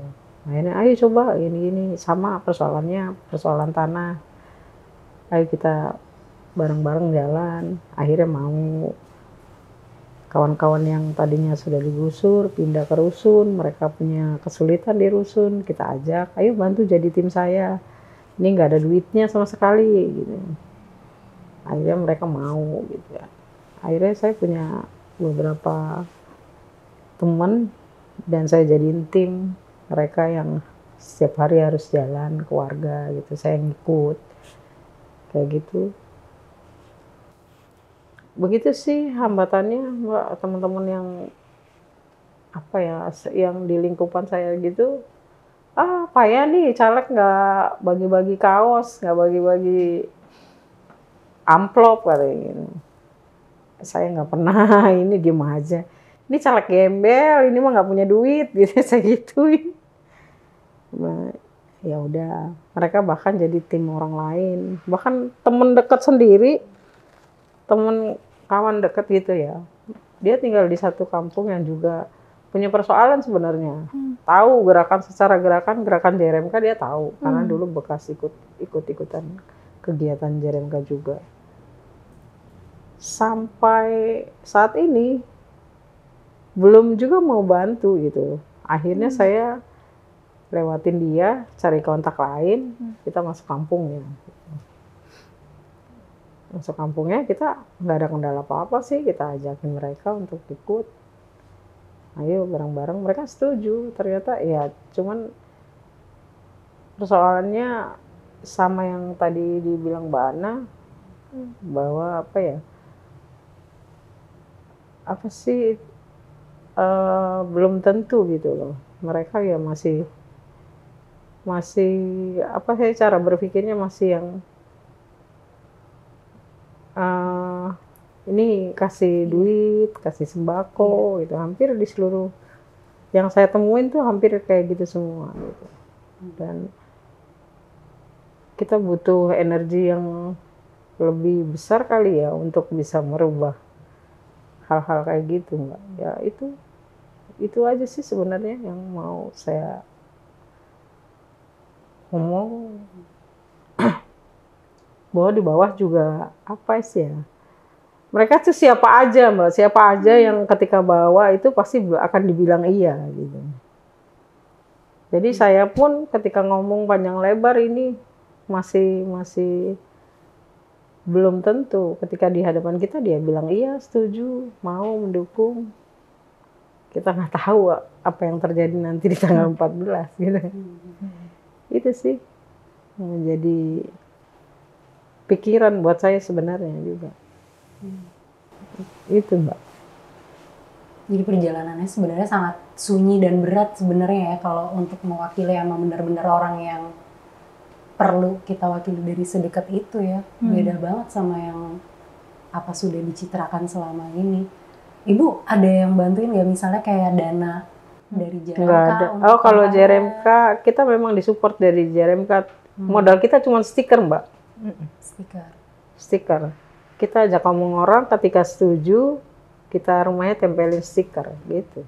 Akhirnya ayo coba gini sama persoalan tanah, ayo kita bareng-bareng jalan. Akhirnya mau, kawan-kawan yang tadinya sudah digusur pindah ke rusun, mereka punya kesulitan di rusun, kita ajak ayo bantu jadi tim saya, ini nggak ada duitnya sama sekali gitu. Akhirnya mereka mau gitu ya. Akhirnya saya punya beberapa teman dan saya jadiin tim mereka yang setiap hari harus jalan ke warga gitu, saya ngikut kayak gitu. Begitu sih hambatannya Mbak, teman-teman yang apa ya, yang di lingkupan saya gitu, payah nih caleg nggak bagi-bagi kaos, nggak bagi-bagi amplop katanya gitu. Saya nggak pernah ini, diem aja. Ini caleg gembel, ini mah nggak punya duit gitu, saya gituin. Nah, ya udah, mereka bahkan jadi tim orang lain, bahkan temen dekat sendiri, temen kawan dekat gitu ya, dia tinggal di satu kampung yang juga punya persoalan sebenarnya. Tahu secara gerakan JRMK dia tahu, karena dulu bekas ikut-ikutan kegiatan JRMK juga. Sampai saat ini belum juga mau bantu gitu. Akhirnya saya lewatin dia, cari kontak lain, kita masuk kampungnya. Masuk kampungnya kita nggak ada kendala apa-apa sih, kita ajakin mereka untuk ikut. Ayo bareng-bareng, mereka setuju. Ternyata ya cuman persoalannya sama yang tadi dibilang Mbak Ana, bahwa apa sih belum tentu gitu loh. Mereka ya masih cara berpikirnya masih yang ini kasih duit, kasih sembako gitu. Hampir di seluruh yang saya temuin tuh hampir kayak gitu semua gitu. Dan kita butuh energi yang lebih besar kali ya untuk bisa merubah hal-hal kayak gitu Mbak. Ya itu aja sih sebenarnya yang mau saya ngomong. Bahwa di bawah juga apa sih ya, Mereka tuh siapa aja Mbak, siapa aja yang ketika bawa itu pasti akan dibilang iya gitu. Jadi saya pun ketika ngomong panjang lebar ini masih belum tentu. Ketika di hadapan kita dia bilang iya, setuju, mau, mendukung. Kita nggak tahu apa yang terjadi nanti di tanggal 14 gitu. Itu sih menjadi pikiran buat saya sebenarnya juga. Itu Mbak. Jadi perjalanannya sebenarnya sangat sunyi dan berat sebenarnya ya kalau untuk mewakili emang benar-benar orang yang perlu kita wakili dari sedekat itu ya. Beda banget sama yang apa sudah dicitrakan selama ini. Ibu ada yang bantuin nggak misalnya kayak dana dari JRMK? Nggak ada. Oh kalau JRMK kita memang disupport dari JRMK. Modal kita cuma stiker Mbak. Stiker. Kita ajak ngomong orang ketika setuju, kita rumahnya tempelin stiker gitu.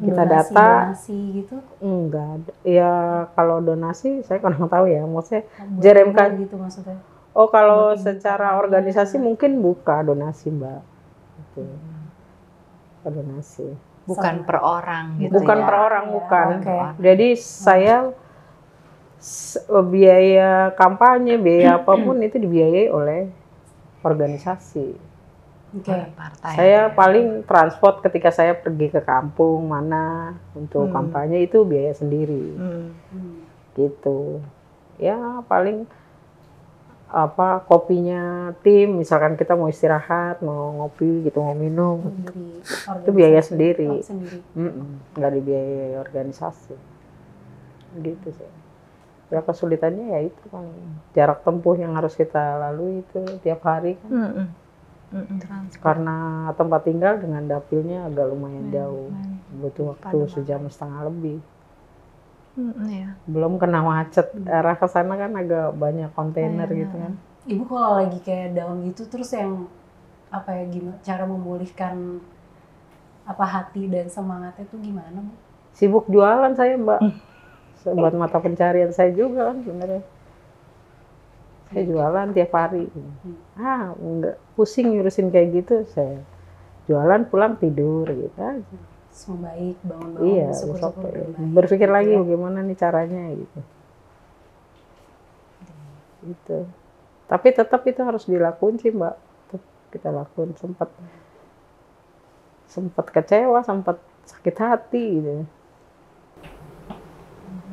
Kita data. Donasi gitu? Enggak ada. Ya kalau donasi saya kurang tahu ya. Maksudnya JRMK gitu maksudnya. Oh kalau secara organisasi mungkin buka donasi Mbak. Gitu. Donasi. Bukan per orang gitu. Bukan ya. per orang, bukan. Okay. Jadi saya biaya kampanye, biaya apapun itu dibiayai oleh organisasi. Partai. Saya paling transport ketika saya pergi ke kampung mana untuk kampanye itu biaya sendiri. Gitu. Ya paling apa kopinya tim, misalkan kita mau istirahat, mau ngopi gitu, mau minum, itu biaya sendiri. Nggak dibiayai organisasi. Gitu sih. Ya kesulitannya ya itu kan jarak tempuh yang harus kita lalui itu tiap hari kan. Karena tempat tinggal dengan dapilnya agak lumayan jauh, butuh waktu sejam setengah lebih. Iya. Belum kena macet, arah ke sana kan agak banyak kontainer gitu kan. Ibu kalau lagi kayak down gitu terus yang apa ya gimana cara memulihkan apa hati dan semangatnya tuh gimana Bu? Sibuk jualan saya Mbak. Buat mata pencarian saya juga kan sebenarnya. Saya jualan tiap hari. Enggak pusing ngurusin kayak gitu, saya jualan pulang tidur gitu aja. Semua baik, bangun-bangun, Iya, syukur-syukur berpikir lagi bagaimana nih caranya gitu. Gitu. Tapi tetap itu harus dilakuin sih Mbak. Tetap kita lakuin, sempat kecewa, sempat sakit hati gitu.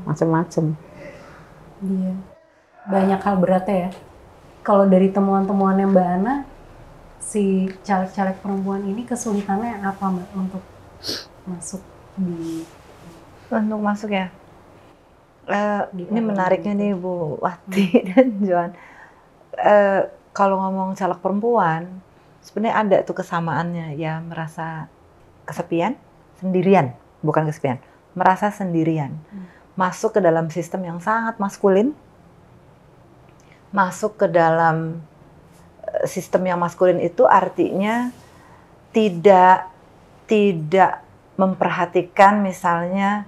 Macem-macem. Iya. Banyak hal beratnya ya. Kalau dari temuan-temuannya Mbak Ana, si caleg-caleg perempuan ini kesulitannya apa Mbak untuk masuk di... Untuk masuk ya? Ini menariknya nih Bu Wati dan Joan. Kalau ngomong caleg perempuan, sebenarnya ada tuh kesamaannya ya, merasa kesepian, sendirian, bukan kesepian, merasa sendirian. Masuk ke dalam sistem yang sangat maskulin, masuk ke dalam sistem yang maskulin itu artinya tidak memperhatikan misalnya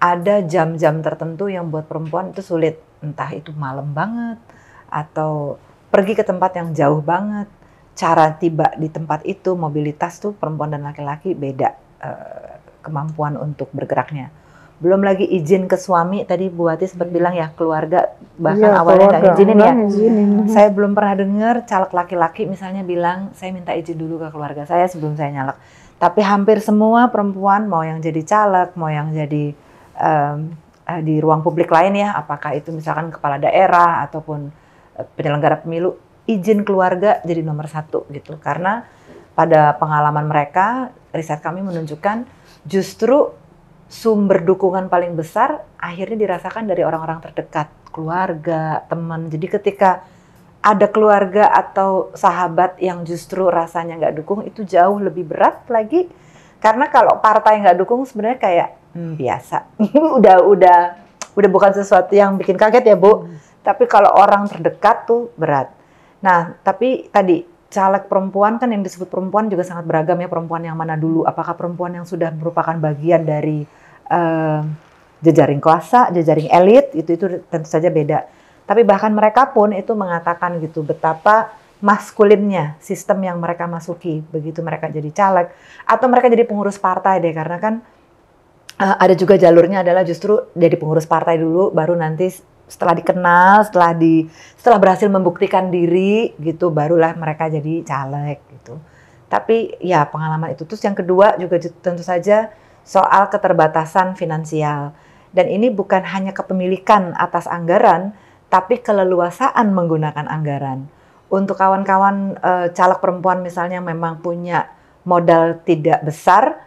ada jam-jam tertentu yang buat perempuan itu sulit, entah itu malam banget atau pergi ke tempat yang jauh banget, cara tiba di tempat itu, mobilitas tuh perempuan dan laki-laki beda kemampuan untuk bergeraknya. Belum lagi izin ke suami, tadi Bu Wati sempat bilang ya keluarga bahkan awalnya nggak izinin ya. Saya belum pernah dengar caleg laki-laki misalnya bilang saya minta izin dulu ke keluarga saya sebelum saya nyalek. Tapi hampir semua perempuan mau yang jadi caleg, mau yang jadi di ruang publik lain ya, apakah itu misalkan kepala daerah ataupun penyelenggara pemilu, izin keluarga jadi nomor 1 gitu. Karena pada pengalaman mereka, riset kami menunjukkan justru sumber dukungan paling besar akhirnya dirasakan dari orang-orang terdekat, keluarga, teman. Jadi ketika ada keluarga atau sahabat yang justru rasanya nggak dukung, itu jauh lebih berat lagi. Karena kalau partai nggak dukung sebenarnya kayak biasa, udah bukan sesuatu yang bikin kaget ya Bu. Tapi kalau orang terdekat tuh berat. Nah, tapi tadi caleg perempuan kan yang disebut perempuan juga sangat beragam ya, perempuan yang mana dulu, apakah perempuan yang sudah merupakan bagian dari jejaring kuasa, jejaring elit, itu tentu saja beda. Tapi bahkan mereka pun itu mengatakan gitu betapa maskulinnya sistem yang mereka masuki begitu mereka jadi caleg atau mereka jadi pengurus partai deh, karena kan ada juga jalurnya adalah justru jadi pengurus partai dulu baru nanti setelah dikenal, setelah berhasil membuktikan diri gitu barulah mereka jadi caleg gitu. Tapi ya pengalaman itu. Terus yang kedua juga tentu saja soal keterbatasan finansial. Dan ini bukan hanya kepemilikan atas anggaran, tapi keleluasaan menggunakan anggaran. Untuk kawan-kawan caleg perempuan misalnya memang punya modal tidak besar,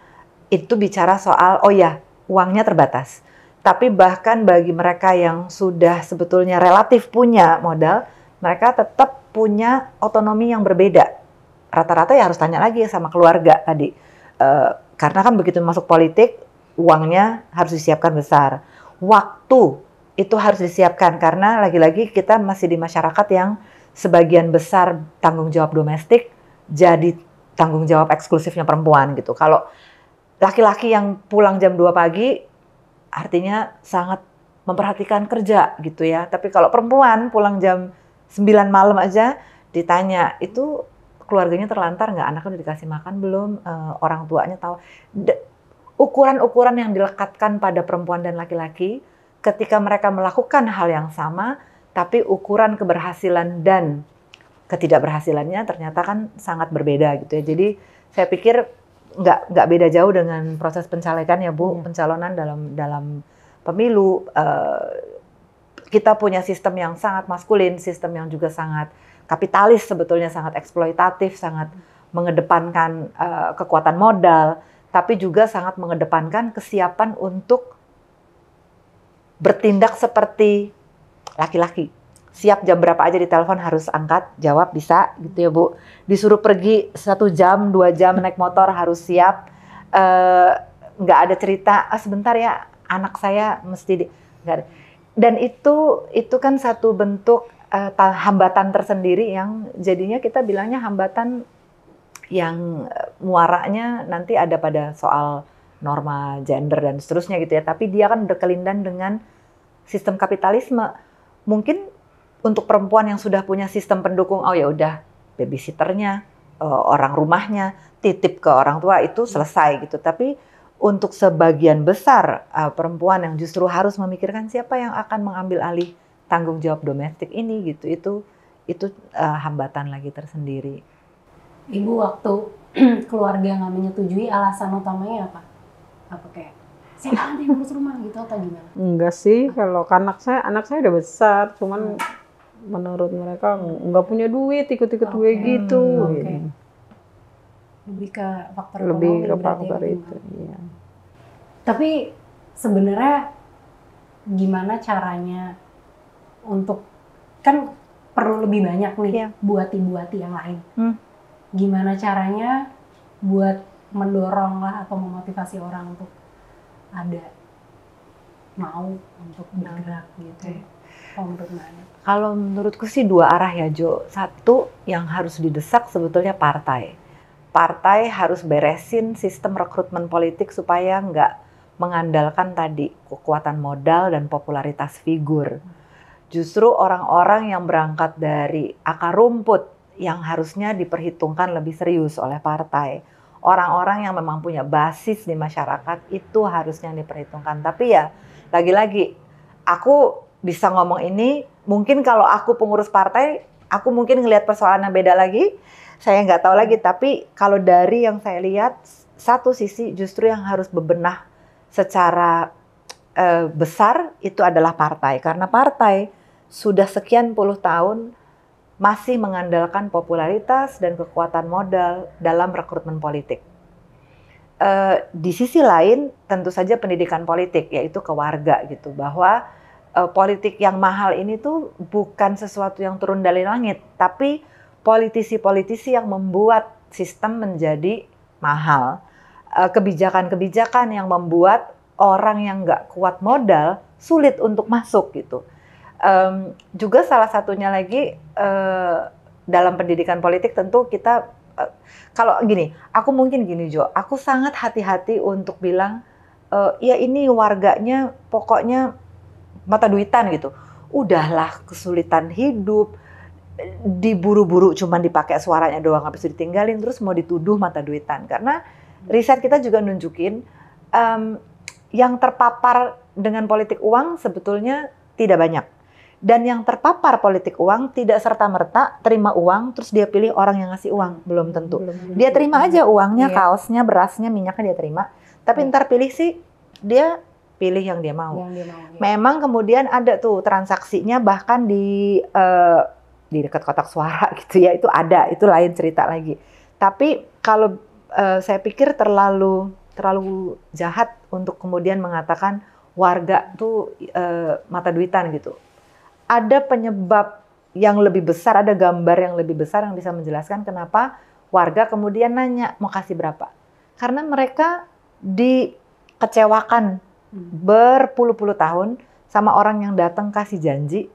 itu bicara soal, oh ya, uangnya terbatas. Tapi bahkan bagi mereka yang sudah sebetulnya relatif punya modal, mereka tetap punya otonomi yang berbeda. Rata-rata ya harus tanya lagi sama keluarga tadi. Karena kan begitu masuk politik, uangnya harus disiapkan besar. Waktu itu harus disiapkan, karena lagi-lagi kita masih di masyarakat yang sebagian besar tanggung jawab domestik jadi tanggung jawab eksklusifnya perempuan gitu. Kalau laki-laki yang pulang jam 2 pagi artinya sangat memperhatikan kerja gitu ya. Tapi kalau perempuan pulang jam 9 malam aja ditanya, itu keluarganya terlantar nggak? Anaknya udah dikasih makan belum? Orang tuanya tahu. Ukuran-ukuran yang dilekatkan pada perempuan dan laki-laki ketika mereka melakukan hal yang sama, tapi ukuran keberhasilan dan ketidakberhasilannya ternyata kan sangat berbeda gitu ya. Jadi saya pikir nggak beda jauh dengan proses pencalekan ya Bu, pencalonan dalam pemilu. Kita punya sistem yang sangat maskulin, sistem yang juga sangat kapitalis sebetulnya, sangat eksploitatif, sangat mengedepankan kekuatan modal, tapi juga sangat mengedepankan kesiapan untuk bertindak seperti laki-laki. Siap jam berapa aja ditelepon harus angkat, jawab bisa gitu ya Bu. Disuruh pergi 1 jam, 2 jam naik motor harus siap. Nggak ada cerita, sebentar ya anak saya mesti nggak ada. Dan itu kan satu bentuk hambatan tersendiri yang jadinya kita bilangnya hambatan yang muaranya nanti ada pada soal norma gender dan seterusnya gitu ya. Tapi dia kan berkelindan dengan sistem kapitalisme. Mungkin untuk perempuan yang sudah punya sistem pendukung, oh ya udah babysitternya, orang rumahnya, titip ke orang tua itu selesai gitu. Tapi untuk sebagian besar perempuan yang justru harus memikirkan siapa yang akan mengambil alih tanggung jawab domestik ini gitu, itu hambatan lagi tersendiri. Ibu waktu keluarga nggak menyetujui, alasan utamanya apa? Apa kayak siapa nanti yang ngurus rumah gitu atau gimana? Enggak sih, kalau anak saya udah besar, cuman menurut mereka nggak punya duit, ikut-ikut gue gitu. Lebih ke faktor Lebih ekonomi, ke berarti faktor ya, itu. Iya. Tapi sebenarnya gimana caranya untuk, kan perlu lebih banyak nih buati-buati yang lain. Gimana caranya buat mendorong lah atau memotivasi orang untuk ada mau untuk bergerak gitu. Kalau menurutku sih 2 arah ya Jo. Satu yang harus didesak sebetulnya partai. Partai harus beresin sistem rekrutmen politik supaya nggak mengandalkan tadi kekuatan modal dan popularitas figur. Justru orang-orang yang berangkat dari akar rumput yang harusnya diperhitungkan lebih serius oleh partai. Orang-orang yang memang punya basis di masyarakat itu harusnya diperhitungkan. Tapi ya, lagi-lagi, aku bisa ngomong ini, mungkin kalau aku pengurus partai, aku mungkin ngelihat persoalannya beda lagi, saya nggak tahu lagi. Tapi kalau dari yang saya lihat, satu sisi justru yang harus bebenah secara besar itu adalah partai. Karena partai sudah sekian puluh tahun masih mengandalkan popularitas dan kekuatan modal dalam rekrutmen politik. Di sisi lain, tentu saja pendidikan politik, yaitu ke warga gitu, bahwa politik yang mahal ini tuh bukan sesuatu yang turun dari langit, tapi politisi-politisi yang membuat sistem menjadi mahal. Kebijakan-kebijakan yang membuat orang yang nggak kuat modal sulit untuk masuk gitu. Juga salah satunya lagi dalam pendidikan politik tentu kita kalau gini, aku mungkin gini Jo, aku sangat hati-hati untuk bilang ya ini warganya pokoknya mata duitan gitu. Udahlah kesulitan hidup, diburu-buru cuman dipakai suaranya doang habis itu ditinggalin terus mau dituduh mata duitan. Karena riset kita juga nunjukin yang terpapar dengan politik uang sebetulnya tidak banyak. Dan yang terpapar politik uang tidak serta-merta terima uang terus dia pilih orang yang ngasih uang, belum tentu. Dia terima aja uangnya, kaosnya, berasnya, minyaknya dia terima. Tapi ntar pilih sih dia pilih yang dia mau. Memang kemudian ada tuh transaksinya bahkan di dekat kotak suara gitu ya, itu ada, itu lain cerita lagi. Tapi kalau saya pikir terlalu jahat untuk kemudian mengatakan warga tuh mata duitan gitu. Ada penyebab yang lebih besar, ada gambar yang lebih besar yang bisa menjelaskan kenapa warga kemudian nanya mau kasih berapa. Karena mereka dikecewakan berpuluh-puluh tahun sama orang yang datang kasih janji.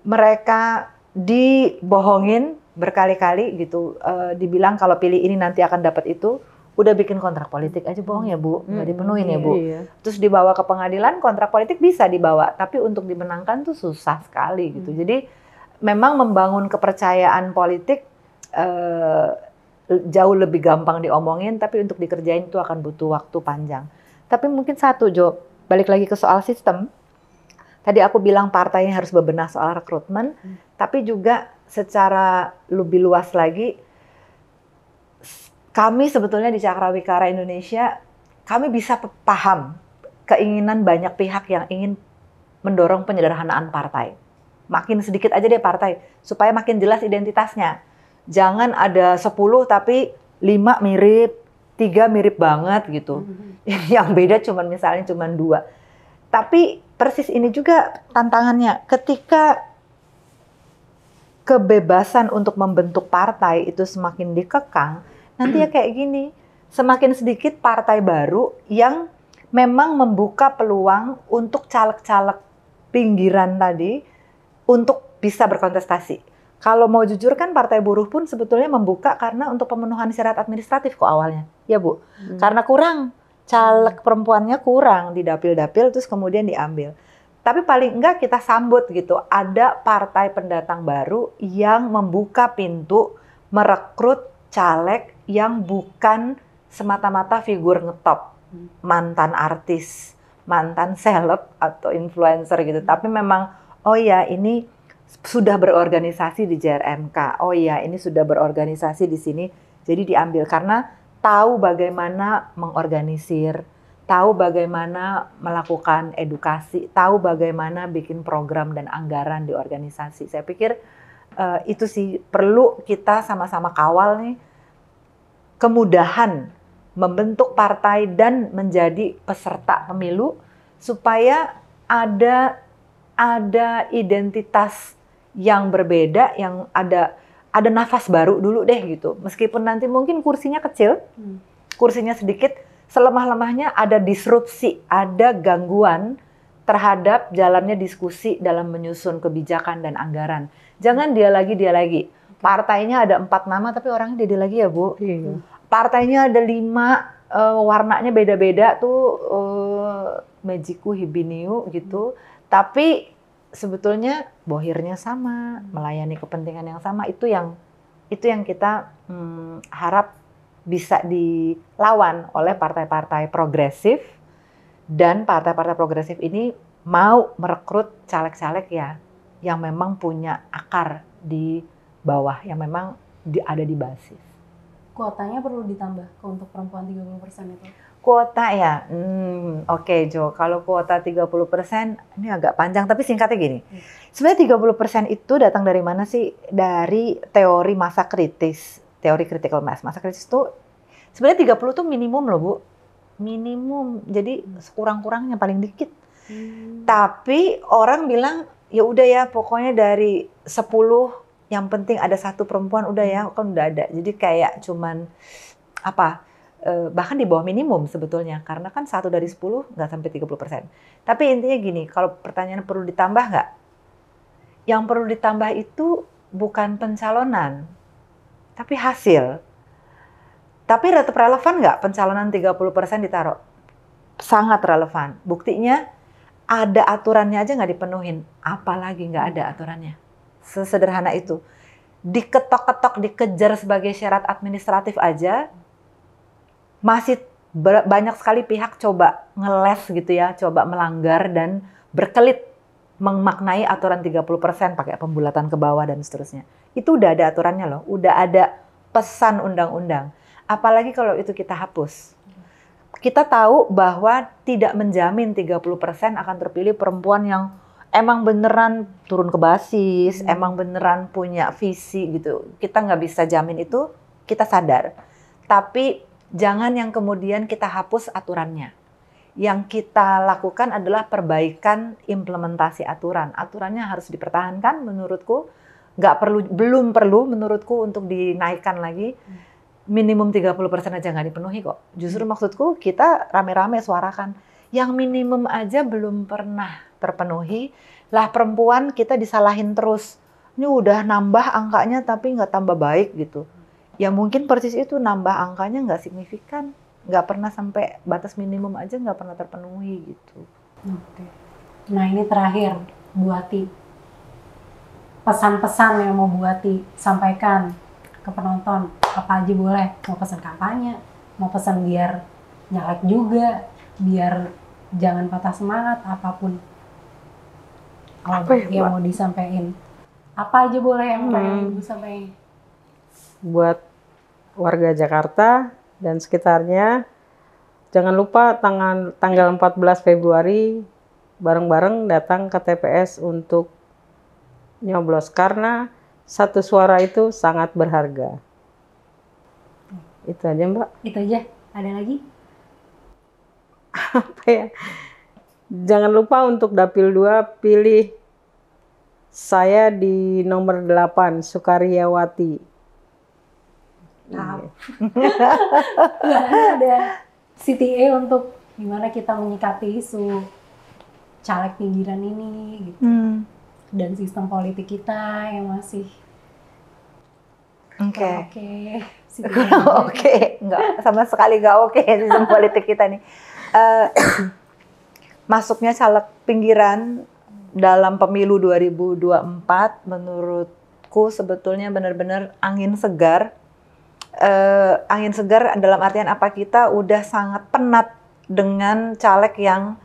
Mereka dibohongin berkali-kali gitu, dibilang kalau pilih ini nanti akan dapat itu. Udah bikin kontrak politik aja bohong ya Bu, nggak dipenuhin ya Bu. Terus dibawa ke pengadilan, kontrak politik bisa dibawa, tapi untuk dimenangkan tuh susah sekali gitu. Jadi memang membangun kepercayaan politik jauh lebih gampang diomongin, tapi untuk dikerjain itu akan butuh waktu panjang. Tapi mungkin satu Jo, balik lagi ke soal sistem. Tadi aku bilang partainya harus bebenah soal rekrutmen, tapi juga secara lebih luas lagi, kami sebetulnya di Cakrawikara Indonesia, kami bisa paham keinginan banyak pihak yang ingin mendorong penyederhanaan partai. Makin sedikit aja deh partai, supaya makin jelas identitasnya. Jangan ada 10 tapi 5 mirip, 3 mirip banget gitu. Yang beda misalnya cuma 2. Tapi persis ini juga tantangannya. Ketika kebebasan untuk membentuk partai itu semakin dikekang, nanti ya kayak gini, semakin sedikit partai baru yang memang membuka peluang untuk caleg-caleg pinggiran tadi untuk bisa berkontestasi. Kalau mau jujur kan Partai Buruh pun sebetulnya membuka karena untuk pemenuhan syarat administratif kok awalnya, ya Bu. Karena kurang, caleg perempuannya kurang di dapil-dapil terus kemudian diambil. Tapi paling enggak kita sambut gitu, ada partai pendatang baru yang membuka pintu merekrut caleg yang bukan semata-mata figur ngetop, mantan artis, mantan seleb atau influencer gitu. Tapi memang, oh ya ini sudah berorganisasi di JRMK, oh ya ini sudah berorganisasi di sini, jadi diambil karena tahu bagaimana mengorganisir, tahu bagaimana melakukan edukasi, tahu bagaimana bikin program dan anggaran di organisasi. Saya pikir itu sih perlu kita sama-sama kawal nih, kemudahan membentuk partai dan menjadi peserta pemilu supaya ada identitas yang berbeda, yang ada nafas baru dulu deh gitu. Meskipun nanti mungkin kursinya kecil, kursinya sedikit, selemah-lemahnya ada disrupsi, ada gangguan terhadap jalannya diskusi dalam menyusun kebijakan dan anggaran. Jangan dia lagi. Partainya ada 4 nama tapi orangnya dia lagi ya Bu. Partainya ada 5, warnanya beda-beda tuh, Mejiku, Hibiniu gitu. Tapi sebetulnya bohirnya sama, melayani kepentingan yang sama. Itu yang kita harap bisa dilawan oleh partai-partai progresif, dan partai-partai progresif ini mau merekrut caleg-caleg ya yang memang punya akar di bawah, yang memang ada di basis. Kuotanya perlu ditambah untuk perempuan 30% itu? Kuota ya, oke Jo, kalau kuota 30% ini agak panjang, tapi singkatnya gini. Sebenarnya 30% itu datang dari mana sih? Dari teori masa kritis, teori critical mass. Masa kritis itu sebenarnya 30 tuh minimum loh Bu. Minimum, jadi sekurang-kurangnya paling dikit. Tapi orang bilang, ya udah ya pokoknya dari 10, yang penting ada 1 perempuan udah ya, kan udah ada. Jadi kayak cuman bahkan di bawah minimum sebetulnya, karena kan 1 dari 10 nggak sampai 30%. Tapi intinya gini, kalau pertanyaan perlu ditambah nggak? Yang perlu ditambah itu bukan pencalonan, tapi hasil. Tapi tetap relevan nggak pencalonan 30% ditaruh? Sangat relevan. Buktinya ada aturannya aja nggak dipenuhin, apalagi nggak ada aturannya. Sesederhana itu. diketok-ketok, dikejar sebagai syarat administratif aja, masih banyak sekali pihak coba ngeles gitu ya, coba melanggar dan berkelit memaknai aturan 30% pakai pembulatan ke bawah dan seterusnya. Itu udah ada aturannya loh, udah ada pesan undang-undang. Apalagi kalau itu kita hapus. Kita tahu bahwa tidak menjamin 30% akan terpilih perempuan yang emang beneran turun ke basis, emang beneran punya visi gitu. Kita nggak bisa jamin itu, kita sadar. Tapi jangan yang kemudian kita hapus aturannya. Yang kita lakukan adalah perbaikan implementasi aturan. Aturannya harus dipertahankan menurutku. Belum perlu menurutku untuk dinaikkan lagi. Minimum 30% aja nggak dipenuhi kok. Justru maksudku kita rame-rame suarakan. Yang minimum aja belum pernah terpenuhi. Lah perempuan kita disalahin terus. Ini udah nambah angkanya tapi nggak tambah baik gitu. Ya mungkin persis itu, nambah angkanya nggak signifikan. Nggak pernah sampai batas minimum aja nggak pernah terpenuhi gitu. Oke. Nah ini terakhir, Bu Ati. Pesan-pesan yang mau Bu Ati sampaikan ke penonton, apa aja boleh. Mau pesan kampanye, mau pesan biar nyalek juga, biar jangan patah semangat, apapun. Apa ya, yang Mbak? mau disampaikan. Apa aja boleh yang pengen Ibu sampaikan. Buat warga Jakarta dan sekitarnya, jangan lupa tanggal 14 Februari bareng-bareng datang ke TPS untuk nyoblos karena satu suara itu sangat berharga. Itu aja, Mbak. Itu aja. Ada lagi? Apa ya? Jangan lupa untuk Dapil 2 pilih saya di nomor 8, Sukaryawati. Nah, ada CTA untuk gimana kita menyikapi isu caleg pinggiran ini gitu. Dan sistem politik kita yang masih Oke. CTA. Oke, nggak sama sekali nggak oke sistem politik kita nih. Masuknya caleg pinggiran dalam pemilu 2024 menurutku sebetulnya benar-benar angin segar. Angin segar dalam artian apa, kita udah sangat penat dengan caleg yang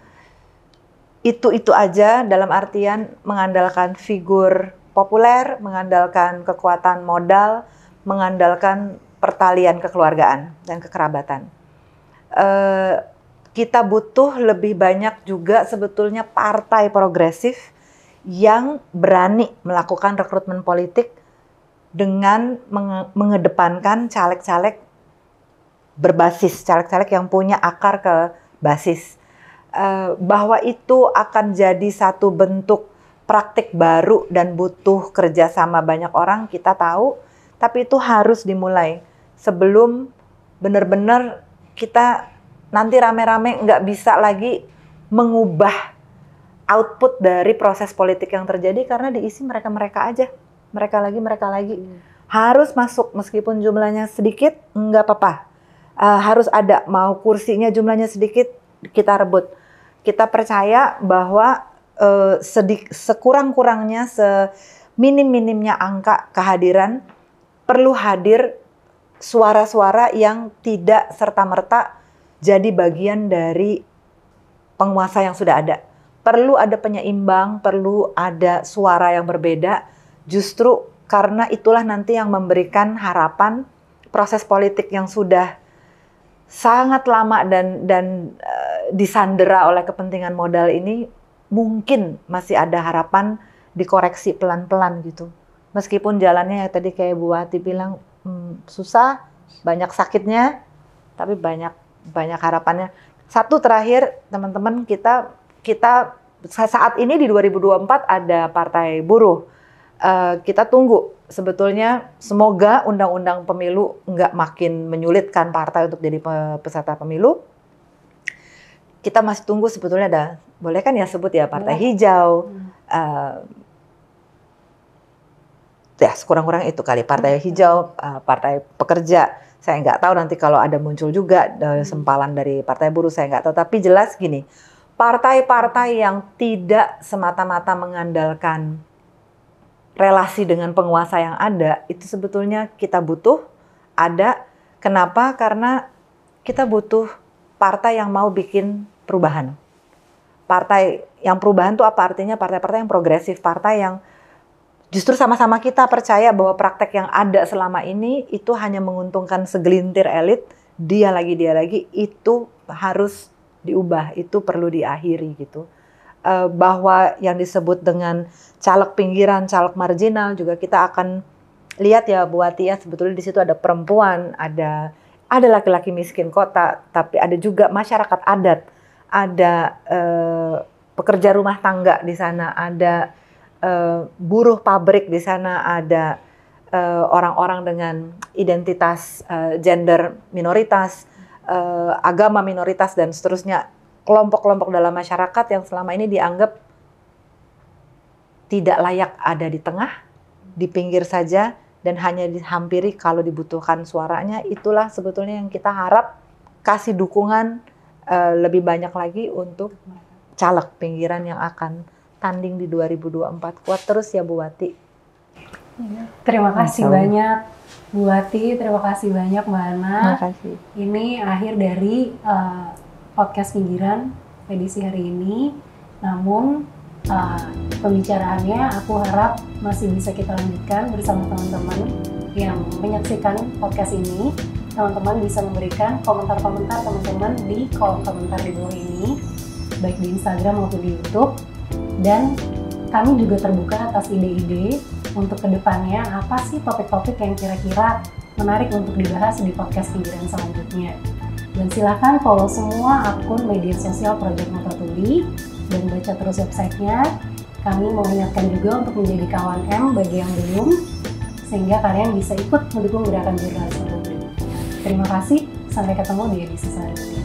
itu aja, dalam artian mengandalkan figur populer, mengandalkan kekuatan modal, mengandalkan pertalian kekeluargaan dan kekerabatan. Kita butuh lebih banyak juga sebetulnya partai progresif yang berani melakukan rekrutmen politik dengan mengedepankan caleg-caleg berbasis, caleg-caleg yang punya akar ke basis. Bahwa itu akan jadi satu bentuk praktik baru dan butuh kerjasama banyak orang, kita tahu, tapi itu harus dimulai sebelum benar-benar kita nanti rame-rame nggak bisa lagi mengubah output dari proses politik yang terjadi karena diisi mereka-mereka aja. Mereka lagi. Harus masuk meskipun jumlahnya sedikit, nggak apa-apa. Harus ada, mau kursinya jumlahnya sedikit, kita rebut. Kita percaya bahwa sekurang-kurangnya, seminim-minimnya angka kehadiran, perlu hadir suara-suara yang tidak serta-merta jadi bagian dari penguasa yang sudah ada. Perlu ada penyeimbang, perlu ada suara yang berbeda, justru karena itulah nanti yang memberikan harapan proses politik yang sudah sangat lama dan disandera oleh kepentingan modal ini mungkin masih ada harapan dikoreksi pelan-pelan gitu. Meskipun jalannya yang tadi kayak Bu Wati bilang susah, banyak sakitnya, tapi banyak harapannya. Satu terakhir teman-teman, kita saat ini di 2024 ada Partai Buruh. Kita tunggu sebetulnya, semoga undang-undang pemilu nggak makin menyulitkan partai untuk jadi peserta pemilu. Kita masih tunggu sebetulnya ada, boleh kan ya sebut ya, Partai Hijau, ya sekurang-kurang itu kali, Partai Hijau, Partai Pekerja. Saya nggak tahu nanti kalau ada muncul juga sempalan dari Partai Buruh, saya nggak tahu. Tapi jelas gini, partai-partai yang tidak semata-mata mengandalkan relasi dengan penguasa yang ada, itu sebetulnya kita butuh ada. Kenapa? Karena kita butuh partai yang mau bikin perubahan. Partai yang perubahan itu apa artinya? Partai-partai yang progresif, partai yang justru sama-sama kita percaya bahwa praktek yang ada selama ini itu hanya menguntungkan segelintir elit, dia lagi, itu harus diubah, itu perlu diakhiri gitu. Bahwa yang disebut dengan caleg pinggiran, caleg marginal juga kita akan lihat ya Bu Wati ya, sebetulnya di situ ada perempuan, ada laki-laki miskin kota, tapi ada juga masyarakat adat, ada pekerja rumah tangga di sana, ada buruh pabrik di sana, ada orang-orang dengan identitas gender minoritas, agama minoritas dan seterusnya. Kelompok-kelompok dalam masyarakat yang selama ini dianggap tidak layak ada di tengah, di pinggir saja, dan hanya dihampiri kalau dibutuhkan suaranya. Itulah sebetulnya yang kita harap kasih dukungan lebih banyak lagi untuk caleg pinggiran yang akan tanding di 2024. Kuat terus ya Bu Wati. Terima kasih banyak Bu Wati, terima kasih banyak Mbak Ana. Terima kasih. Ini akhir dari podcast Pinggiran edisi hari ini. Namun pembicaraannya aku harap masih bisa kita lanjutkan bersama teman-teman yang menyaksikan podcast ini. Teman-teman bisa memberikan komentar-komentar teman-teman di kolom komentar di bawah ini, baik di Instagram maupun di YouTube. Dan kami juga terbuka atas ide-ide untuk kedepannya apa sih topik-topik yang kira-kira menarik untuk dibahas di podcast Pinggiran selanjutnya. Dan silahkan follow semua akun media sosial Project Mata Tuli dan baca terus websitenya. Kami mau ingatkan juga untuk menjadi kawan M bagi yang belum, sehingga kalian bisa ikut mendukung gerakan jurnalisme publik. Terima kasih, sampai ketemu di edisi selanjutnya.